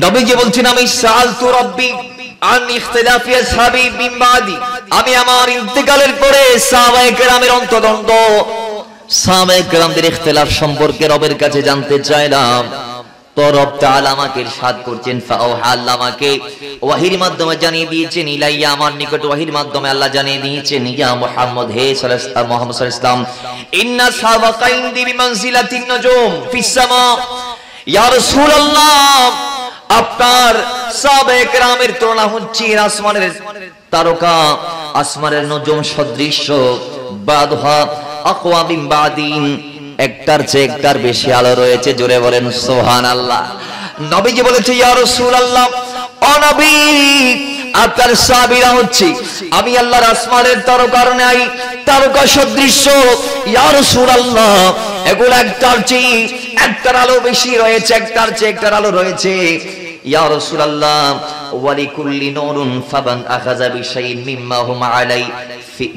নবীজি বলছেন আমি সাআলতু রাব্বি আন ইখতিলাফি আসহাবি মিন বাদি, আমি আমার ইন্তেকালের পরে সাহাবায়ে কেরামের অন্তর্দ্বন্দ্ব, সাহাবায়ে কেরামদের ইখতিলাফ সম্পর্কে রবের কাছে জানতে চাইলাম। তো রব তাআলা আমাকে ইরশাদ করছেন ফাওহা, আল্লাহ আমাকে ওয়াহির মাধ্যমে জানিয়ে দিয়েছেন, ইলাইয়া আমার নিকট ওয়াহির মাধ্যমে আল্লাহ জানিয়ে দিয়েছেন, ইয়া মুহাম্মদ হে মুহাম্মদ সাল্লাল্লাহু আলাইহি ওয়াসাল্লাম, ইন্না সাহাবাকা ইনদি বিমানজিলাতিন নুজুম ফিস সামা, ইয়া রাসূলুল্লাহ আপনার সাহাবায়ে কেরামের তুলনা হচ্ছে আসমানের তারকা, আসমানের নজম সদৃশ্য, বাদহা আকওয়া মিন বাদিন, একটার চেয়ে একটার বেশি আলো রয়েছে। জোরে বলেন সুবহানাল্লাহ। নবীজি বলেছে ইয়া রাসূলুল্লাহ, ও নবী আপনার সাহাবীরা হচ্ছে আমি আল্লাহর আসমানের তারকার ন্যায় তারকা সদৃশ্য। ইয়া রাসূলুল্লাহ এগুলো একটার চেয়ে একটার আলো বেশি রয়েছে, একটার চেয়ে একটার আলো রয়েছে। ইয়া রাসূলুল্লাহ ওয়ালিকুল্লি নূরুন ফামান আখাযা বিশাইইন মিম্মা হুম আলাই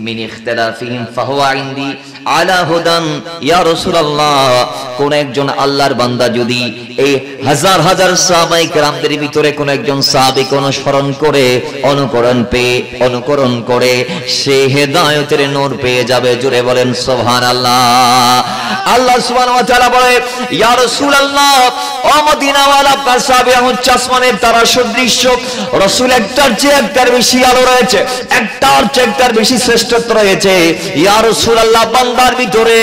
মিন ইখতিলাফিহিম ফাহুয়া ইনদি আলা হুদান। ইয়া রাসূলুল্লাহ কোন একজন আল্লাহর বান্দা যদি এই হাজার হাজার সাহাবায়ে কেরামদের ভিতরে কোন একজন সাহাবীকে অনুসরণ করে অনুকরণ করে সে হেদায়েতের নূর পেয়ে যাবে। জোরে বলেন সুবহানাল্লাহ। আল্লাহ সুবহানাহু ওয়া তাআলা বলে ইয়া রাসূলুল্লাহ ও মদিনাওয়ালা আপনার সাহাবীরা হচ্ছে আসমানের তারা সদৃশ্য, রাসূল একটার চেয়ে একটার বেশি আলো রয়েছে, একটার চেয়ে একটার বেশি শ্রেষ্ঠত্ব রয়েছে। ইয়া রাসূলুল্লাহ বান্দার ভিতরে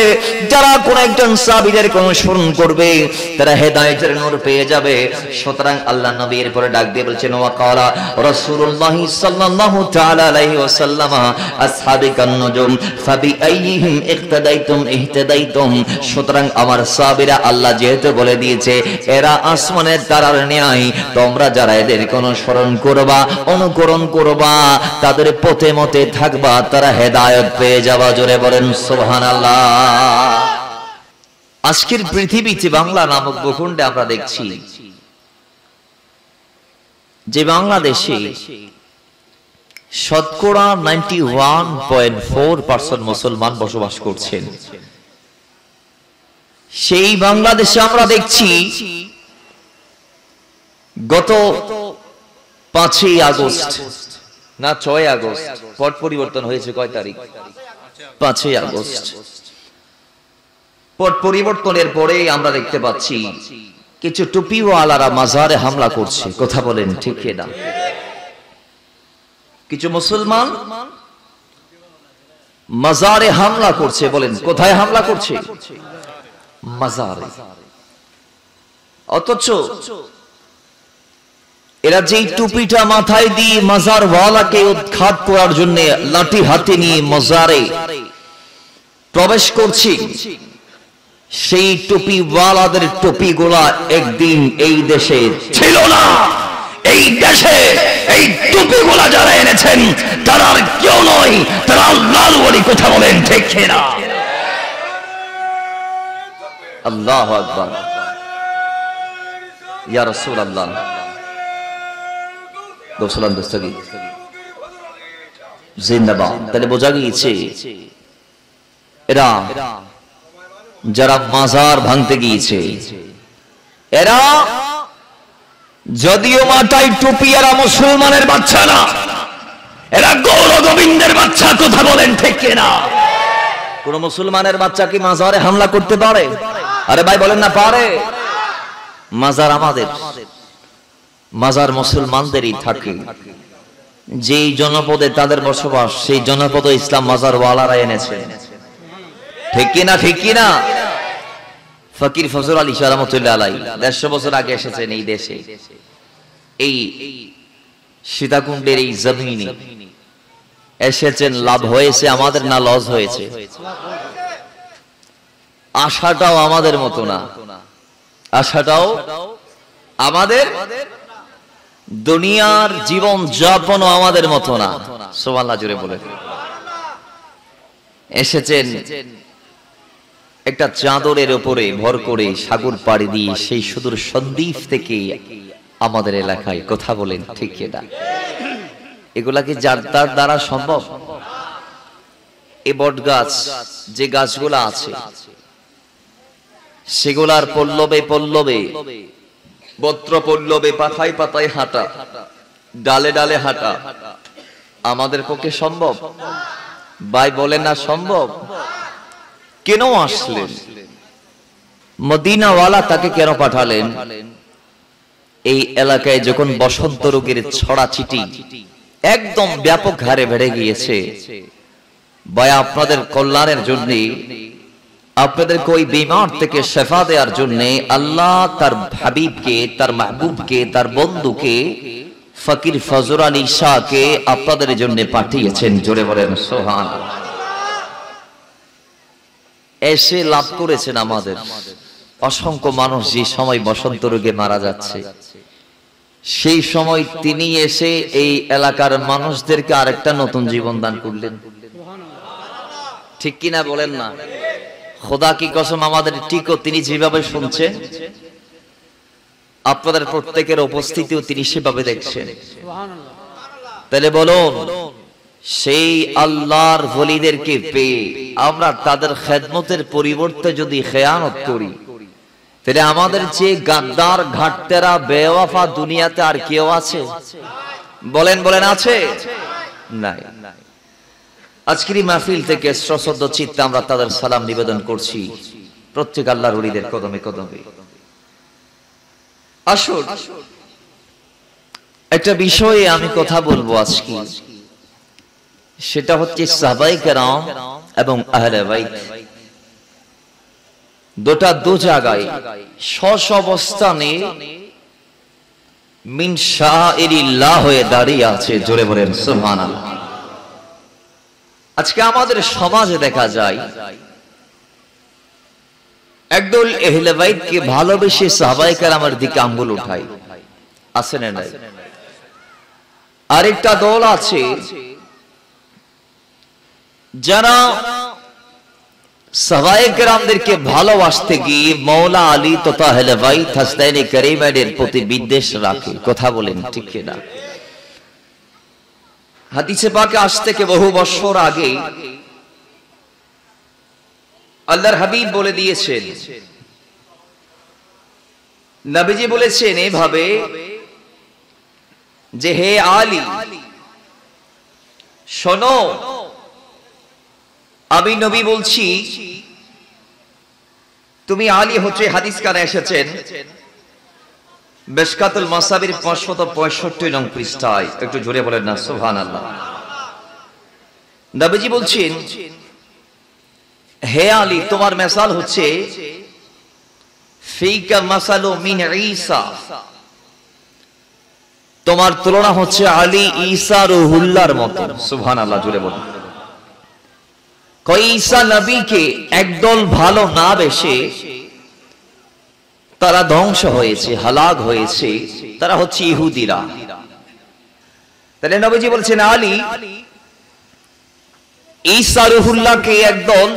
যারা কোন একজন সাহাবীদের অনুসরণ করবে তারা হেদায়েতের নূর পেয়ে যাবে। সুতরাং আল্লাহ নবী এর পরে ডাক দিয়ে বলছেন ওয়া ক্বালা রাসূলুল্লাহ সাল্লাল্লাহু তাআলা আলাইহি ওয়াসাল্লাম আসহাবিকান নুজুম ফাবিআইহিম ইক্তাদাইতুম ইহতাদাইতুম। সুতরাং আমার সাহাবীরা আল্লাহ যেহেতু বলে দিয়েছে এরা আসমানের তারার ন্যায়, তোমরা যারা এদেরকে অনুসরণ করবা অনুকরণ করবা তাদের পথে মতে থাকবা, তারা হেদায়েত পেয়ে যাবা। জোরে বলেন সুবহানাল্লাহ। আজকের পৃথিবীতে বাংলা নামক ভূখণ্ডে আমরা দেখছি যে বাংলাদেশে শতকরা 91.4% মুসলমান বসবাস করছেন। সেই বাংলাদেশে আমরা দেখছি গত 5ই আগস্ট না 6ই আগস্ট পট পরিবর্তন হয়েছে, কয় তারিখ? 5ই আগস্ট। পট পরিবর্তনের পরে আমরা দেখতে পাচ্ছি কিছু টুপিওয়ালারা মাজারে হামলা করছে। কথা বলেন ঠিক না? কিছু মুসলমান মাজারে হামলা করছে। বলেন কোথায় হামলা করছে? মাজারে। অথচ এরা যেই টুপিটা মাথায় দিয়ে মাজার ওয়ালাকে উৎখাত করার জন্য লাঠি হাতে নিয়ে মাজারে প্রবেশ করছে, সেই টুপিওয়ালাদের টুপিগুলা একদিন এই দেশে ছিল না। এই দেশে এই টুপিগুলা যারা এনেছেন তারা আর কেউ নয়, তারা আল্লাহর ওলি। কথা বলেন ঠিক না? আল্লাহু আকবার। ইয়া রাসূলুল্লাহ দোসলাম দস্তগি জিন্দাবাদ। তাহলে বোঝা গিয়েছে এরা যারা মাজার ভাঙতে গিয়েছে এরা যদিও মাথায় টুপি, এরা মুসলমানের বাচ্চা না, এরা গৌর গোবিন্দের বাচ্চা। কথা বলেন ঠিক না? কোন মুসলমানের বাচ্চা কি মাজারে হামলা করতে পারে? আরে ভাই বলেন না পারে? মাজার আমাদের, মাজার মুসলমানদেরই থাকে। যেই জনপদে তাদের বসবাস সেই জনপদে ইসলাম মাজার ওয়ালারা এনেছে। ঠিক কিনা? ঠিক কিনা? ফকির ফজল আলী শাহ রহমাতুল্লাহ আলাইহি 150 বছর আগে এসেছেন এই দেশে, এই সীতাকুণ্ডের এই জমিনে এসেছেন। লাভ হয়েছে আমাদের না লস হয়েছে? আশাটাও আমাদের মতো না, আশাটাও আমাদের, দুনিয়ার জীবন যাপনও আমাদের মতো না। সুবহানাল্লাহ জোরে বলেন। এসেছেন একটা চাদরের উপরে ভর করে সাগর পাড়ি দিয়ে সেই সুদূর সন্দ্বীপ থেকে আমাদের এলাকায়। কথা বলেন ঠিক না? এগুলা কি যার তার দ্বারা সম্ভব? এই বট গাছ যে গাছগুলা আছে সেগুলার পল্লবে পল্লবে পত্র পল্লবে পাতায় পাতায় হাঁটা, ডালে ডালে হাঁটা আমাদের পক্ষে সম্ভব? ভাই বলেন না সম্ভব? কেন আসলেন? মদিনাওয়ালা তাকে কেন পাঠালেন? এই এলাকায় যখন বসন্ত রোগের ছড়াছিটি একদম ব্যাপক হারে বেড়ে গিয়েছে, ভাই আপনাদের কল্যাণের জন্য, আপনাদেরকে ওই বিমার থেকে শেফা দেওয়ার জন্য আল্লাহ তার হাবিবকে, তার মাহবুবকে, তার বন্ধুকে ফকির ফজর আলী শাহকে আপনাদের জন্য পাঠিয়েছেন। জোরে বলেন সুবহানাল্লাহ। এসে লাভ করেছেন আমাদের অসংখ্য মানুষ যে সময় বসন্ত রোগে মারা যাচ্ছে, সেই সময় তিনি এসে এই এলাকার মানুষদেরকে আরেকটা নতুন জীবন দান করলেন। ঠিক কিনা বলেন না? খোদা কি কসম, আমাদের ঠিকও তিনি যেভাবে শুনছেন, আপনাদের প্রত্যেকের উপস্থিতিও তিনি সেভাবে দেখছেন। তাহলে বলুন, সেই আল্লাহর ওলিদেরকে পেয়ে আমরা তাদের খেদমতের পরিবর্তে যদি খেয়ানত করি, তাহলে আমাদের যে গাদ্দার, ঘাটতেরা, বেওয়াফা দুনিয়াতে আর কেউ আছে? বলেন বলেন, আছে? নাই। আজকের এই মাহফিল থেকে সশ্রদ্ধ চিত্তে আমরা তাদের সালাম নিবেদন করছি, প্রত্যেক আল্লাহর ওলিদের কদমে কদমে। আসুন, একটা বিষয়ে আমি কথা বলবো আজকে, সেটা হচ্ছে সাহাবায়ে কেরাম এবং আহলে বাইত। দুটা দু জায়গায় স্ব অবস্থানে মিন শাইরিল্লাহ হয়ে দাঁড়িয়ে আছে। জোরে বলেন সুবহানাল্লাহ। আজকে আমাদের সমাজে দেখা যায় একদল আহলে বাইতকে ভালোবেসে সাহাবায়ে কেরামের দিকে আঙ্গুল উঠায়, আছে না নাই? আরেকটা দল আছে যারা সাহাবায়ে কেরামদেরকে ভালোবাসতে গিয়ে মওলা আলী তথা আহলে বাইত হাসনাইনে কারিমের প্রতি বিদ্বেষ রাখে। কথা বলেন ঠিক কিনা? হাদিসে পাকে আজ থেকে বহু বছর আগে আল্লাহর হাবিব বলে দিয়েছেন, নবীজি বলেছেন এভাবে যে, হে আলী শোনো, আমি নবী বলছি, তুমি আলী হচ্ছে। হাদিস কানে এসেছেন মিশকাতুল মাসাবির 565 নং পৃষ্ঠায়। একটু জোরে বলেন না সুবহানাল্লাহ। নবীজি বলছেন, হে আলী, তোমার মিসাল হচ্ছে ফিকা মাসালু মিন ঈসা, তোমার তুলনা হচ্ছে আলী ঈসা রুহুল্লাহর মতো। সুবহানাল্লাহ, জোরে বলুন। ঈসা নবীকে একদল ভালো না বেশে তারা ধ্বংস হয়েছে, হালাক হয়েছে, তারা হচ্ছে ইহুদিরা। তাহলে নবীজি বলছেন আলী ঈসা রুহুল্লাহকে একদল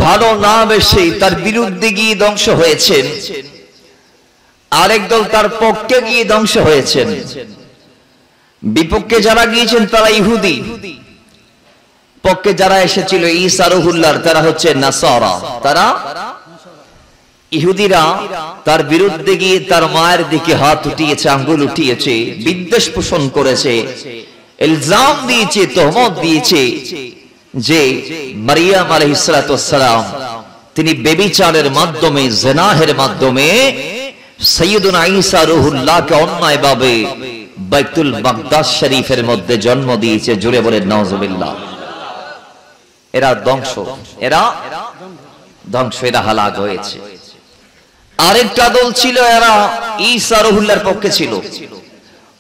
ভালো না বেশে তার বিরুদ্ধে গিয়ে ধ্বংস হয়েছেন, আরেক দল তার পক্ষে গিয়ে ধ্বংস হয়েছেন। বিপক্ষে যারা গিয়েছেন তারা ইহুদি, পক্ষে যারা এসেছিল ঈসা রুহুল্লাহর তারা হচ্ছে নাসারা, তারা ইহুদিরা। তার বিরুদ্ধে গিয়ে তার মায়ের দিকে হাত উঠিয়েছে, আঙ্গুল উঠিয়েছে, বিদ্বেষ পোষণ করেছে, ইলজাম দিয়েছে, তহমত দিয়েছে যে মারিয়াম আলাইহিস সালাতু ওয়াস সালাম তিনি ব্যভিচারের মাধ্যমে, জিনাহের মাধ্যমে সাইয়্যিদুনা ঈসা রুহুল্লাহকে অন্যায়ভাবে বাইতুল মাকদাস শরীফের মধ্যে জন্ম দিয়েছে। জুড়ে বলেন নাউজুবিল্লাহ। এরা ধ্বংস, এরা ধ্বংস, এরা হালাক হয়েছে। আরেকটা দল ছিল, এরা ঈসা রুহুল্লাহর পক্ষে ছিল,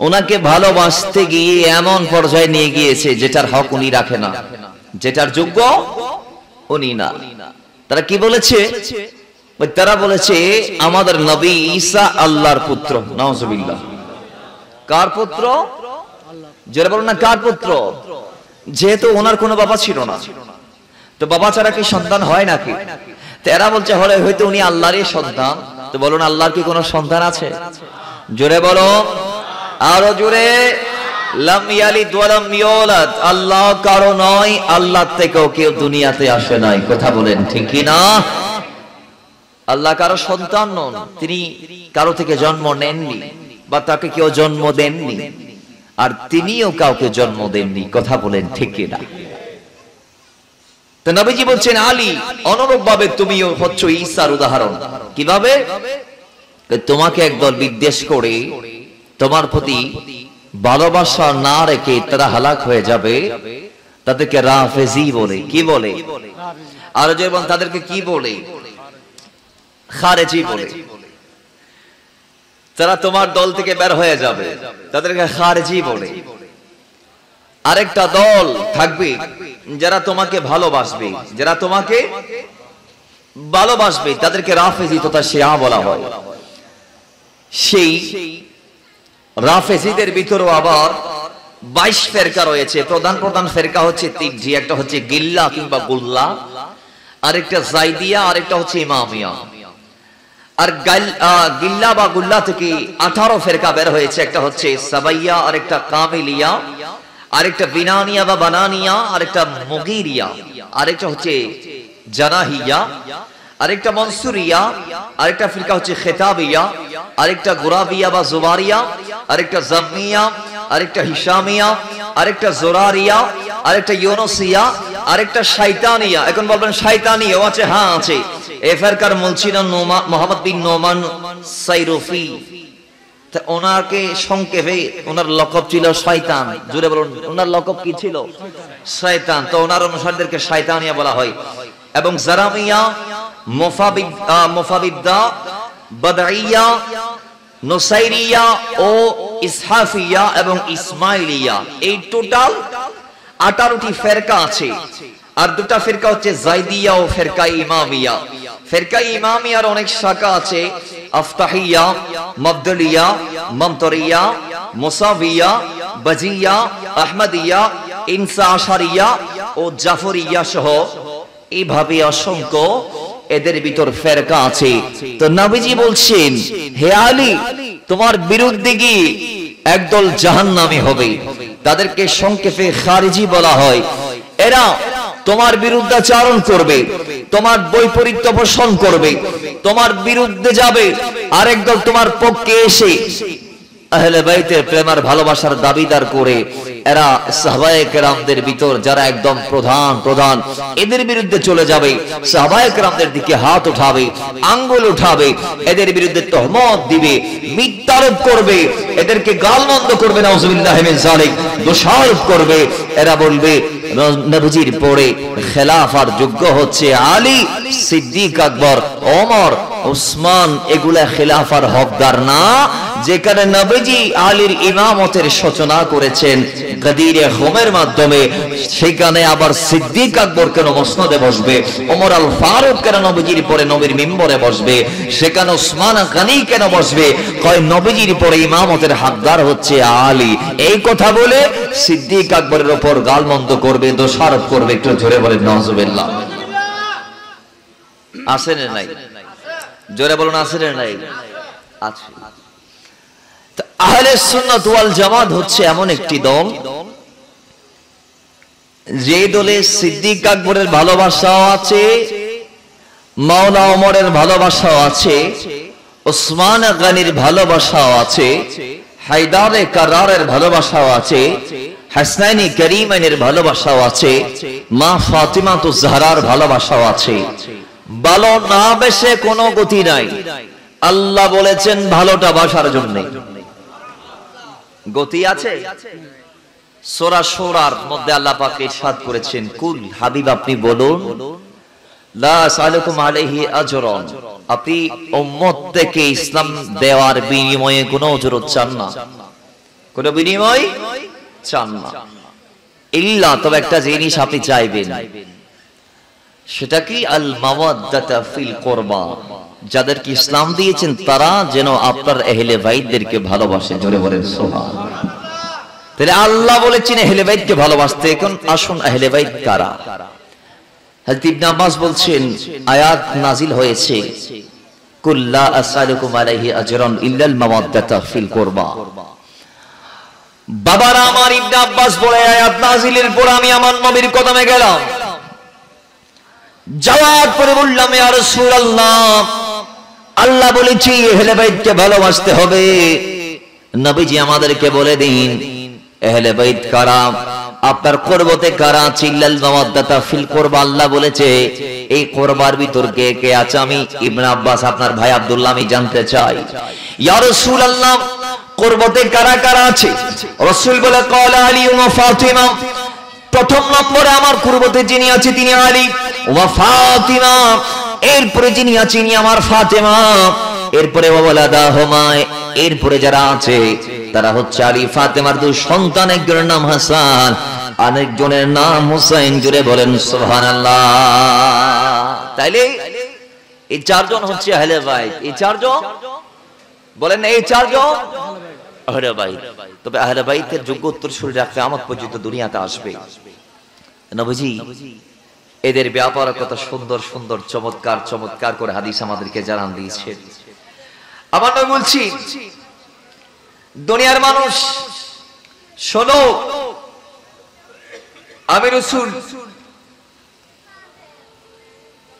ওনাকে ভালোবাসতে গিয়ে এমন পর্যায়ে নিয়ে গিয়েছে যেটার হক উনি রাখে না, যেটার যোগ্য উনি না। তারা কি বলেছে? তারা বলেছে আমাদের নবী ঈসা আল্লাহর পুত্র। নাউজুবিল্লাহ। কার পুত্র? যারা বলেন না কার পুত্র? যেহেতু ওনার কোনো বাবা ছিল না, তো বাবা ছাড়া কি সন্তান হয় নাকি? এরা বলছে হলে হয়তো উনি আল্লাহরই সন্তান। তো বলুন, আল্লাহর কি কোনো সন্তান আছে? জোরে বলো, আরো জোরে। লাম ইয়ালিদ ওয়া লাম ইউলাদ, আল্লাহ কারো নয়, আল্লাহ থেকেও কেউ দুনিয়াতে আসে নাই। কথা বলেন ঠিক কি না? আল্লাহ কারো সন্তান নন, তিনি কারো থেকে জন্ম নেননি বা তাকে কেউ জন্ম দেননি, আর তিনিও কাউকে জন্ম দেননি। কথা বলেন ঠিক কিনা? তো নবীজি বলছেন আলী অনুরূপ ভাবে তুমিও হচ্ছ ঈসার উদাহরণ। কিভাবে? তোমাকে একদল বিদ্বেষ করে তোমার প্রতি ভালোবাসা না রেখে তারা হালাক হয়ে যাবে, তাদেরকে রাফেজি বলে। কি বলে? আর যেমন তাদেরকে কি বলে? খারেজি বলে। তারা তোমার দল থেকে বের হয়ে যাবে, তাদেরকে খারেজি বলে। আরেকটা দল থাকবে যারা তোমাকে ভালোবাসবে, যারা তোমাকে ভালোবাসবে তাদেরকে রাফেজি তথা শিয়া বলা হয়। সেই রাফেজিদের ভিতরেও আবার 22 ফেরকা রয়েছে। প্রধান প্রধান ফেরকা হচ্ছে তিনটি। একটা হচ্ছে গিল্লা কিংবা গুল্লা, আরেকটা জাইদিয়া, আরেকটা হচ্ছে ইমামিয়া। আর গিল্লা বা গুল্লা থেকে 18 ফেরকা বের হয়েছে। একটা হচ্ছে সাবাইয়া, আরেকটা কামিলিয়া, আরেকটা বিনানিয়া বা বানানিয়া, আরেকটা মুগিরিয়া, আরেকটা হচ্ছে জানাহিয়া, আরেকটা মনসুরিয়া, আরেকটা ফিরকা হচ্ছে খেতাবিয়া, আরেকটা গুরাবিয়া বা জুবারিয়া, আরেকটা জামিয়া, আরেকটা হিশামিয়া, আরেকটা জোরারিয়া, আরেকটা ইউনুসিয়া, আরেকটা শয়তানিয়া। এখন বলবেন শয়তানিয়াও আছে? হ্যাঁ আছে। এই ফেরকার মূল ছিলেন মুহাম্মদ বিন নোমান সাইরুফি। ওনাকে সংক্ষেপে ওনার লকব ছিল শয়তান। জুড়ে বলুন, ওনার লকব কি ছিল? শয়তান। তো ওনার অনুসারীদেরকে শয়তানিয়া বলা হয়। এবং জারামিয়া, মুফাবিদ্দা, বাদাইয়া, নুসাইরিয়া ও ইসহাফিয়া এবং ইসমাইলিয়া, এই টোটাল 18টি ফেরকা আছে। আর দুটা ফেরকা হচ্ছে জাইদিয়া ও ফেরকা ইমামিয়া। ফেরকা ইমামিয়ার অনেক শাখা আছে। আফতাহিয়া, মাবদলিয়া, মামতরিয়া, মুসাবিয়া, বাজিয়া, আহমদিয়া, ইনসা আশারিয়া ও জাফরিয়া সহ এইভাবে অসংখ্য এদের ভিতর ফেরকা আছে। তো নবীজি বলছেন, হে আলী, তোমার বিরুদ্ধে গিয়ে একদল জাহান্নামী হবে, তাদেরকে সংক্ষেপে খারিজি বলা হয়। এরা তোমার বিরুদ্ধাচারণ করবে, তোমার বৈপরীত্য পোষণ করবে, তোমার বিরুদ্ধে যাবে। আরেকদল তোমার পক্ষে এসে আহলে বাইতের প্রেমার ভালোবাসার দাবিদার করে এরা সাহাবায়ে কেরামদের ভিতর যারা একদম প্রধান এদের বিরুদ্ধে চলে যাবে, সাহাবায়ে কেরামদের দিকে হাত উঠাবে, আঙ্গুল উঠাবে, এদের বিরুদ্ধে তহমত দিবে, মিথ্যারোপ করবে, এদেরকে গালমন্দ করবে, নাউজুবিল্লাহি মিন যালিক, দোষারোপ করবে। এরা বলবে নবীজির পরে খেলাফার যোগ্য হচ্ছে আলী, সিদ্দিক আকবর, ওমর, উসমান, এগুলা খেলাফার হকদার না। যেখানে নবীজি আলীর ইমামতের সূচনা করেছেন গদিরে খুমের মাধ্যমে, সেখানে আবার সিদ্দিক আকবর কেন মসনদে বসবে, ওমর আল ফারুক কেন নবীজির পরে নবীর মিম্বরে বসবে, সেখানে উসমান গনি কেন বসবে? কয় নবীজির পরে ইমামতের হকদার হচ্ছে আলী। এই কথা বলে সিদ্দিক আকবরের উপর গালমন্দ করবে, দোষারোপ করবে। একটু জোরে বলেন নাউজুবিল্লাহ। আছে না নাই? জোরে বলুন, আছে না নাই? আছে। আহলে সুন্নাত ওয়াল জামাত হচ্ছে এমন একটি দল যে দলে সিদ্দিক আকবরের ভালোবাসাও আছে, মাওলা ওমরের ভালোবাসাও আছে, উসমান গনির ভালোবাসাও আছে, হায়দারে কারারের ভালোবাসাও আছে, হাসনাইনি করিমাইনের ভালোবাসাও আছে, মা ফাতিমাতুজ জাহরার ভালোবাসাও আছে। ভালো না বেশে কোনো গতি নাই। আল্লাহ বলেছেন ভালোটা বাসার জন্য গতি আছে। সূরা শুরার মধ্যে আল্লাহ পাক ইরশাদ করেছেন, কুল হাবিব আপনি বলুন, লা সালাকুম আলাইহি আজরান, আপনি উম্মতকে ইসলাম দেওয়ার বিনিময়ে কোনো উজরত চান না, কোনো বিনিময় চান না। ইল্লা, তবে একটা জিনিস আপনি চাইবেন, সেটা কি? আল মাওয়াদ্দাতা ফিল কুরবা, যাদেরকে ইসলাম দিয়েছেন তারা যেন আপনার আহলে বাইতদেরকে ভালোবাসে। জোরে বলেন সুবহানাল্লাহ। তাহলে আল্লাহ বলেছেন আহলে বাইতকে ভালোবাসতে। এখন আসুন আহলে বাইত কারা? হযরত ইবনে আব্বাস বলছেন, আয়াত নাজিল হয়েছে, কুল লা আসআলুকুম আলাইহি আজরান ইল্লাল মাওয়াদ্দাতা ফিল কুরবা। বাবারা আমার, ইবনে আব্বাস বলে আয়াত নাজিলের পর আমি আমার নবীর কদমে গেলাম, যাওয়ার পরে বললাম, ইয়া রাসূলুল্লাহ, আল্লাহ বলেছি আহলে বাইতকে ভালোবাসতে হবে। নবীজি আমাদেরকে বলে দিন আহলে বাইত কারা, আপনার কুরবতে কারা, চিল্লাল মাওয়াদ্দাতা ফিল কুরবা। আল্লাহ বলেছে এই কুরবার ভিতর কে কে আছে? আমি ইবনে আব্বাস আপনার ভাই আব্দুল্লাহ আমি জানতে চাই, ইয়া রাসূলুল্লাহ কুরবতে কারা কারা আছে? রাসূল বলে ক্বালা আলী ওয়া ফাতিমা, প্রথম নম্বরে আমার কুরবতে যিনি আছে তিনি আলী ওয়া ফাতিমা, এরপরে যিনি আছে তিনি আমার ফাতেমা, এরপরে ওয়ালাদাহুমা, এরপরে যারা আছে তারা হচ্ছে আলী ফাতেমার দুই সন্তান, একজনের নাম হাসান আরেকজনের নাম হুসাইন। জুড়ে বলেন সুবহানাল্লাহ। তাইলে এই চারজন হচ্ছে আহলে বাইত। এই চারজন বলেন এই চারজন আহলে বাইত। তবে আহলে বাইতের যোগ্য উত্তরসূরি রাখতে কিয়ামত পর্যন্ত দুনিয়াতে আসবে। নবীজি এদের ব্যাপারে কত সুন্দর সুন্দর চমৎকার চমৎকার করে হাদিস আমাদেরকে জানান দিয়েছেন। আমার নবী বলছি দুনিয়ার মানুষ শোনো, আমি রাসূল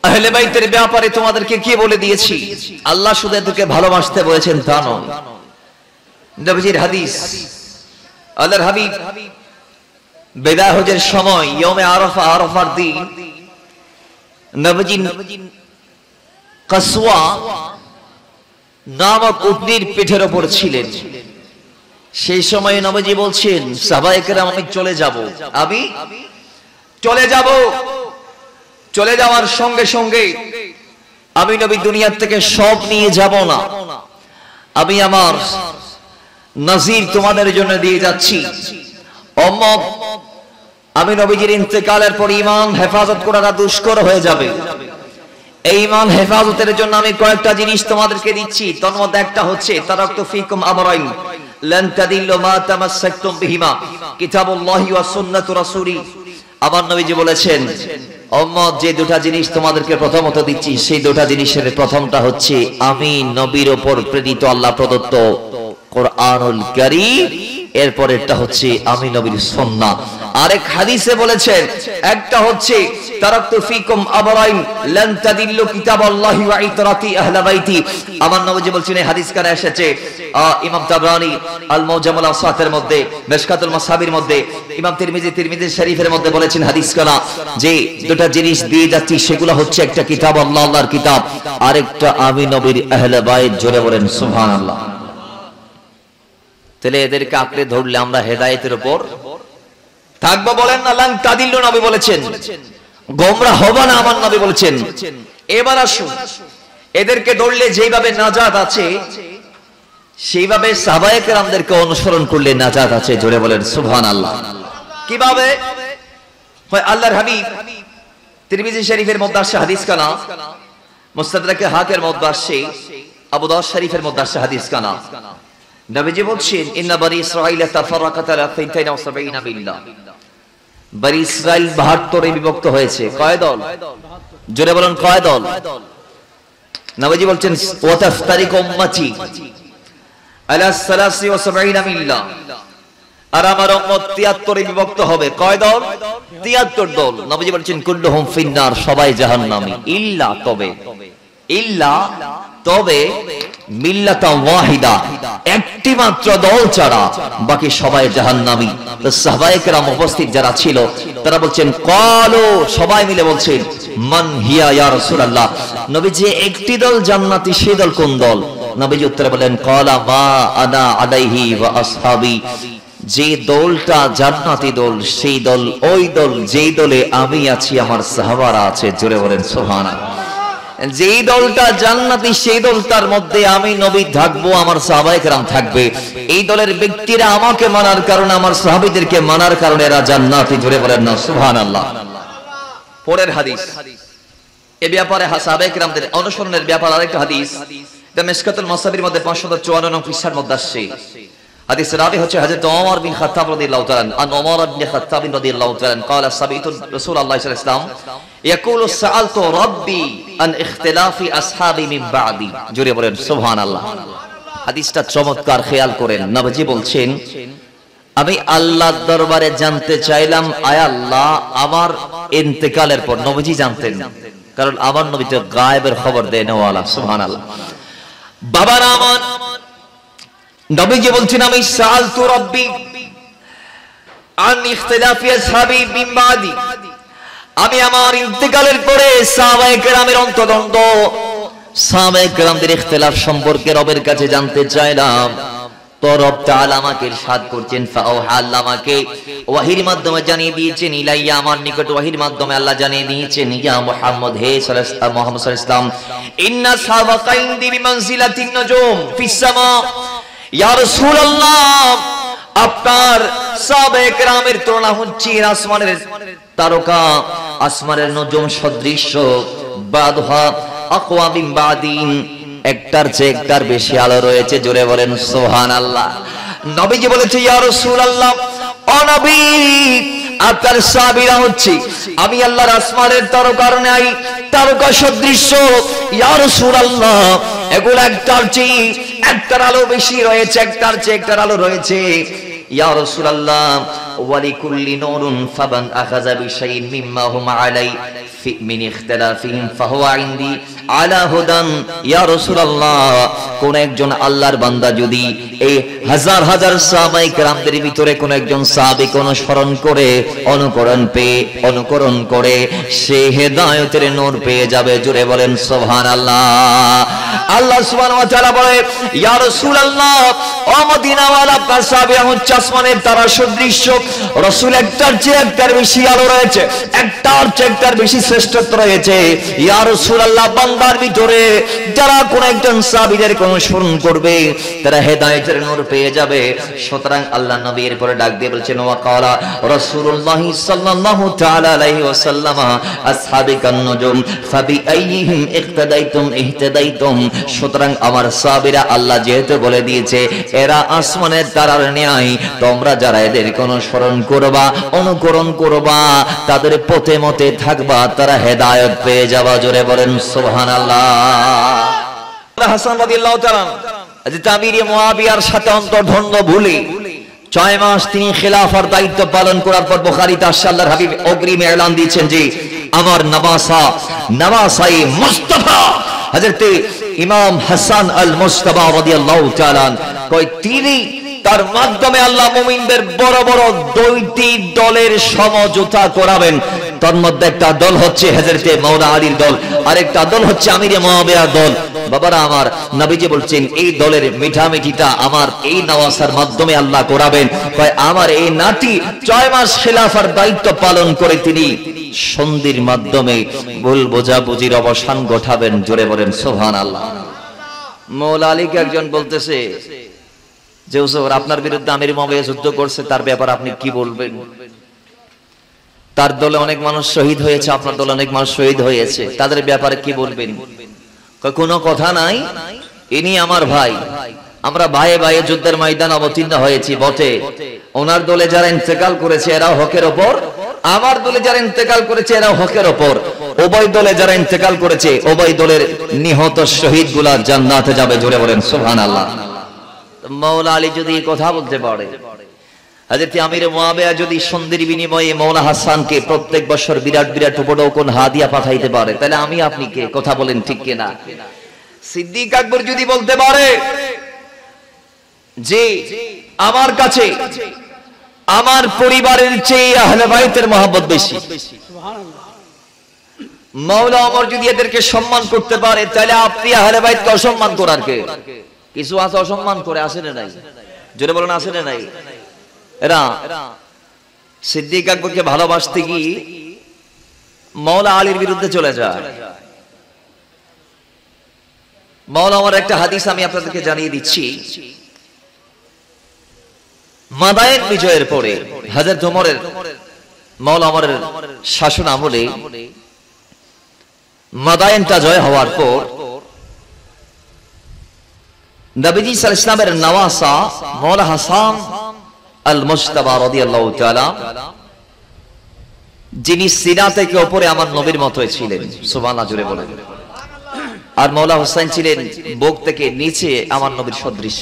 আহলে বাইতের ব্যাপারে তোমাদেরকে কি বলে দিয়েছি? আল্লাহ শুধু এদেরকে ভালোবাসতে বলেছেন তা নয়। নবীজির হাদিস, আল্লাহর হাবিব বিদায় হজের সময় ইয়মে আরাফা, আরাফার দিন নবীজি কাসওয়া নামক উটনির পিঠের উপর ছিলেন। সেই সময় নবীজি বলছেন সাহাবায়ে কেরাম আমি চলে যাব, আমি চলে যাব। চলে যাওয়ার সঙ্গে সঙ্গে আমি নবী দুনিয়া থেকে সব নিয়ে যাব না, আমি আমার নজির তোমাদের জন্য দিয়ে যাচ্ছি। উম্মত আমি নবীজির ইন্তেকালের পর ঈমান হেফাজত করাটা দুষ্কর হয়ে যাবে। এই ঈমান হেফাজতের জন্য আমি কয়েকটা জিনিস তোমাদেরকে দিচ্ছি। তার মধ্যে একটা হচ্ছে তারাকতু ফীকুম আমরাইন লান তাদিল্লু মা তামাসসাকতুম বিহিমা কিতাবুল্লাহি ওয়া সুন্নাতু রাসূলি। আমার নবীজি বলেছেন উম্মত যে দুটো জিনিস তোমাদেরকে প্রথমত দিচ্ছি, সেই দুটো জিনিসের প্রথমটা হচ্ছে আমি নবীর উপর প্রেরিত আল্লাহ প্রদত্ত কোরআনুল কারীম, এরপরেরটা হচ্ছে আমি নবীর সুন্নাহ। আরেক হাদিসে বলেছেন একটা হচ্ছে তারাকতু ফীকুম আমরাইন লান তাদিল্লু কিতাবাল্লাহি ওয়া ইতরাতি আহলে বাইতি। আমার নবীজি বলছেন এই হাদিস কানে এসেছে ইমাম তাবরানী আল মুজাম্মাল আসাতের মধ্যে, মিশকাতুল মাসাবির মধ্যে, ইমাম তিরমিজি শরীফের মধ্যে বলেছেন হাদিস কানা যে দুটো জিনিস দিয়ে যাচ্ছি সেগুলো হচ্ছে একটা কিতাব আল্লাহর কিতাব, আরেকটা আমি নবীর আহলে বাইত। জোরে বলেন সুবহানাল্লাহ। তাহলে এদেরকে আঁকড়ে ধরলে আমরা হেদায়েতের উপর থাকবো। বলেন না লান তাদিল্লু, নবী বলেছেন গোমরাহ হবে না, আমার নবী বলেছেন। এবার আসুন এদেরকে ধরলে যেভাবে নাজাত আছে সেইভাবে সাহাবায়ে কেরামদেরকে অনুসরণ করলে নাজাত আছে। জোরে বলেন সুবহানাল্লাহ। কিভাবে? হয় আল্লাহর হাবিব তিরমিজি শরীফের মধ্যে আসে হাদিস কানা, মুস্তাদরাকে হাকের মধ্যে আসে, আবু দাউদ শরীফের মধ্যে আসে হাদিস কানা। নবীজি বলছেন ইন্না বনি ইসরাঈলা তাফাররাকাত আলা 72 মিল্লাহ। বনি ইসরাঈল 72 এ বিভক্ত হয়েছে। কয় দল? জোরে বলেন কয় দল? নবীজি বলছেন ওয়া তাফতারিকু উম্মতি আলা 73 মিল্লাহ। আর আমার উম্মত 73 এ বিভক্ত হবে। কয় দল? 73 দল। নবীজি বলছেন কুল্লুহুম ফিন্নার, সবাই জাহান্নামী, ইল্লা তবে, ইল্লা তবে মিল্লাতা ওয়াহিদা, একটি মাত্র দল ছাড়া বাকি সবাই জাহান্নামী। তো সাহাবায়ে কেরাম উপস্থিত যারা ছিল তারা বলছেন ক্বালু, সবাই মিলে বলছেন মান হিয়া ইয়া রাসূলুল্লাহ, নবীজি একটি দল জান্নাতি, সেই দল কোন দল? নবীজি উত্তরে বলেন ক্বালা মা আনা আলাইহি ওয়া আসহাবি, যে দলটা জান্নাতি দল সেই দল ওই দল যেই দলে আমি আছি আমার সাহাবারা আছে। জোরে বলেন সুবহানাল্লাহ। যেই দলটা জান্নাতি সেই দলটার মধ্যে আমি নবী থাকবো, আমার সাহাবায়ে কেরাম থাকবে। এই দলের ব্যক্তিরা আমাকে মানার কারণে, আমার সাহাবীদেরকে মানার কারণে এরা জান্নাতি। জোরে বলেন না সুবহানাল্লাহ। পরের হাদিস এই ব্যাপারে সাহাবায়ে কেরামদের অনুসরণের ব্যাপারে আরেকটা হাদিস, এটা মিশকাতুল মাসাবির মধ্যে 554 নং পৃষ্ঠার মধ্যে আসছে। হাদিস রাবি হচ্ছে হযরত ওমর বিন খাত্তাব রাদিয়াল্লাহু তাআলা আন ওমর ইবনে খাত্তাব রাদিয়াল্লাহু তাআলা قال سمعت رسول الله صلى الله عليه وسلم يقول سألت ربي عن اختلاف اصحابي من بعدي। জোরে বলেন সুবহানাল্লাহ। হাদিসটা চমৎকার, খেয়াল করেন। নবীজি বলছেন আমি আল্লাহর দরবারে জানতে চাইলাম আয় আল্লাহ আমার ইন্তেকালের পর, নবীজি জানতেন কারণ আমার নবী তো গায়েবের খবর দেন ওয়ালা। সুবহানাল্লাহ। বাবারা আমার, নবীজি বলছেন আমি সাআলতু রাব্বি আন ইখতিলাফি আসহাবি মিন বাদি, আমি আমার ইন্তেকালের পরে সাহাবায়ে কেরামের অন্তর্দ্বন্দ্ব, সাহাবায়ে কেরামদের ইখতিলাফ সম্পর্কে রবের কাছে জানতে চাইলাম। তো রব তাআলা আমাকে ইরশাদ করছেন, ফাআওহা, আল্লাহ আমাকে ওয়াহির মাধ্যমে জানিয়ে দিয়েছেন, ইলাইয়া, আমার নিকট ওয়াহির মাধ্যমে আল্লাহ জানিয়ে দিয়েছেন, ইয়া মুহাম্মদ, হে মুহাম্মদ সাল্লাল্লাহু আলাইহি ওয়াসাল্লাম, ইন্না সাহাবাকা ইনদি বিমানজিলাতিন নুজুম ফিস সামা, ইয়া রাসূলুল্লাহ, আপনার সাহাবায়ে কেরামের তুলনা হচ্ছে আসমানের তারকা, আসমানের নজম সদৃশ, বাদহা আকওয়া মিন বাদিন, একটার চেয়ে একটার বেশি আলো রয়েছে। জোরে বলেন সুবহানাল্লাহ। নবীজি বলেছে, ইয়া রাসূলুল্লাহ, ও নবী, আপনার সাহাবীরা হচ্ছে আমি আল্লাহর আসমানের তারকার ন্যায় তারকা সদৃশ। ইয়া রাসূলুল্লাহ, এগুলো একটার চেয়ে একটার আলো বেশি রয়েছে, একটার চেয়ে একটার আলো রয়েছে। ইয়া রাসূলুল্লাহ, ওয়ালিকুল্লি নূরুন ফামান আখাযা বিশাইইন মিম্মা হুম আলাই মিন ইখতিলাফিহিম ফাহুয়া ইনদি আলা হুদান। ইয়া রাসূলুল্লাহ, কোন একজন আল্লাহর বান্দা যদি এই হাজার হাজার সাহাবায়ে কেরামদের ভিতরে কোন একজন সাহাবীকে অনুসরণ করে, অনুকরণ করে, সে হেদায়েতের নূর পেয়ে যাবে। জোরে বলেন সুবহানাল্লাহ। আল্লাহ সুবহানাহু ওয়া তাআলা বলে, ইয়া রাসূলুল্লাহ, ও মদিনাওয়ালা, আপনার সাহাবীরা হচ্ছে আসমানের তারা সদৃশ। রাসূল একটার চেয়ে একটার বেশি আলো রয়েছে, একটার চেয়ে একটার বেশি শ্রেষ্ঠত্ব রয়েছে। ইয়া রাসূলুল্লাহ, বান্দার ভিতরে যারা কোন একজন সাহাবীদের অনুসরণ করবে তারা হেদায়েতের নূর পেয়ে যাবে। সুতরাং আল্লাহ নবী এরপরে ডাক দিয়ে বলছেন, ওয়া ক্বালা রাসূলুল্লাহ সাল্লাল্লাহু তাআলা আলাইহি ওয়াসাল্লাম আসহাবিকান নুজুম ফাবিআইহিম ইক্তাদাইতুম ইহতাদাইতুম। সুতরাং আমার সাহাবীরা, আল্লাহ যেহেতু বলে দিয়েছে এরা আসমানের তারার ন্যায়, তোমরা যারা এদেরকে অনুসরণ করবা, অনুকরণ করবা, তাদের পথে মতে থাকবা, তারা হেদায়েত পেয়ে যাবা। জোরে বলেন সুবহানাল্লাহ। হাসান রাদিয়াল্লাহু তাআলা হযরত আমির মুয়াবিয়ার সাথে অন্তর্দ্বন্দ্ব ভুলে 6 মাস তিনি খেলাফার দায়িত্ব পালন করার পর বুখারীতে আসছে, আল্লাহর হাবিব অগ্রিম এলান দিয়েছেন যে আমার নওয়াসায়ে মুস্তাফা হযরত ইমাম হাসান আল মুস্তাফা রাদিয়াল্লাহু তাআলা কয় তিনি তার মাধ্যমে আল্লাহ মুমিনদের বড় বড় দুইটি দলের সমঝোতা করাবেন। তার মধ্যে একটা দল হচ্ছে হযরতে মাওলা আলীর দল, আরেকটা দল হচ্ছে আমিরে মুয়াবিয়ার দল। বাবারা আমার, নবীজি বলছেন এই দলের মিঠামিঠিটা আমার এই নওয়াসার মাধ্যমে আল্লাহ করাবেন। কয় আমার এই নাতি 6 মাস খেলাফার দায়িত্ব পালন করে তিনি সন্ধির মাধ্যমে ভুল বোঝাবুঝির অবসান ঘটাবেন। জোরে বলেন সুবহানাল্লাহ। মাওলা আলীকে একজন বলতেছে যে হুজুর, আপনার বিরুদ্ধে আমির মুয়াবিয়া যুদ্ধ করছে, তার ব্যাপারে আপনি কি বলবেন? তার দলে অনেক মানুষ শহীদ হয়েছে, আপনার দলে অনেক মানুষ শহীদ হয়েছে, তাদের ব্যাপারে কি বলবেন? কোনো কথা নাই, ইনি আমার ভাই, আমরা ভাইয়ে ভাইয়ে যুদ্ধের ময়দান অবতীর্ণ হয়েছি বটে। ওনার দলে যারা ইন্তেকাল করেছে এরাও হকের ওপর, আমার দলে যারা ইন্তেকাল করেছে এরাও হকের ওপর। উভয় দলে যারা ইন্তেকাল করেছে উভয় দলের নিহত শহীদ গুলা জান্নাতে যাবে। জোরে বলেন সুবহানাল্লাহ। মাওলা আলী যদি কথা বলতে পারে, হযরত আমির মুয়াবিয়া যদি সন্ধির বিনিময়ে মাওলা হাসানকে প্রত্যেক বছর বিরাট বিরাট উপঢৌকন হাদিয়া পাঠাইতে পারে, তাহলে আমি আপনি কে? কথা বলেন ঠিক কিনা? সিদ্দিক আকবর যদি বলতে পারে যে আমার কাছে আমার পরিবারের চেয়ে আহলে বাইতের মহব্বত বেশি, মাওলা ওমর যদি এদেরকে সম্মান করতে পারে, তাহলে আপনি আহলে বাইতকে অসম্মান করার কে? কিছু আছে অসম্মান করে, আসে না নাই? জোরে বলেন, আসে না নাই? এরা সিদ্দিক আকবরকে ভালোবাসতে গিয়ে মাওলা আলীর বিরুদ্ধে চলে যায়। মাওলা ওমর একটা হাদিস আমি আপনাদেরকে জানিয়ে দিচ্ছি। মাদায়েন বিজয়ের পরে হযরত ওমরের, মাওলা ওমরের শাসন আমলে মাদায়েনটা জয় হওয়ার পর নবীজি সাল্লাল্লাহু আলাইহি ওয়াসাল্লামের নওয়াসা মাওলা হাসান আল মুস্তাফা রাদিয়াল্লাহু তাআলা, যিনি সিনা থেকে উপরে আমার নবীর মতোই ছিলেন, সুবহানাল্লাহ জুড়ে বলেন, আর মাওলা হোসেন ছিলেন বুক থেকে নিচে আমার নবীর সদৃশ।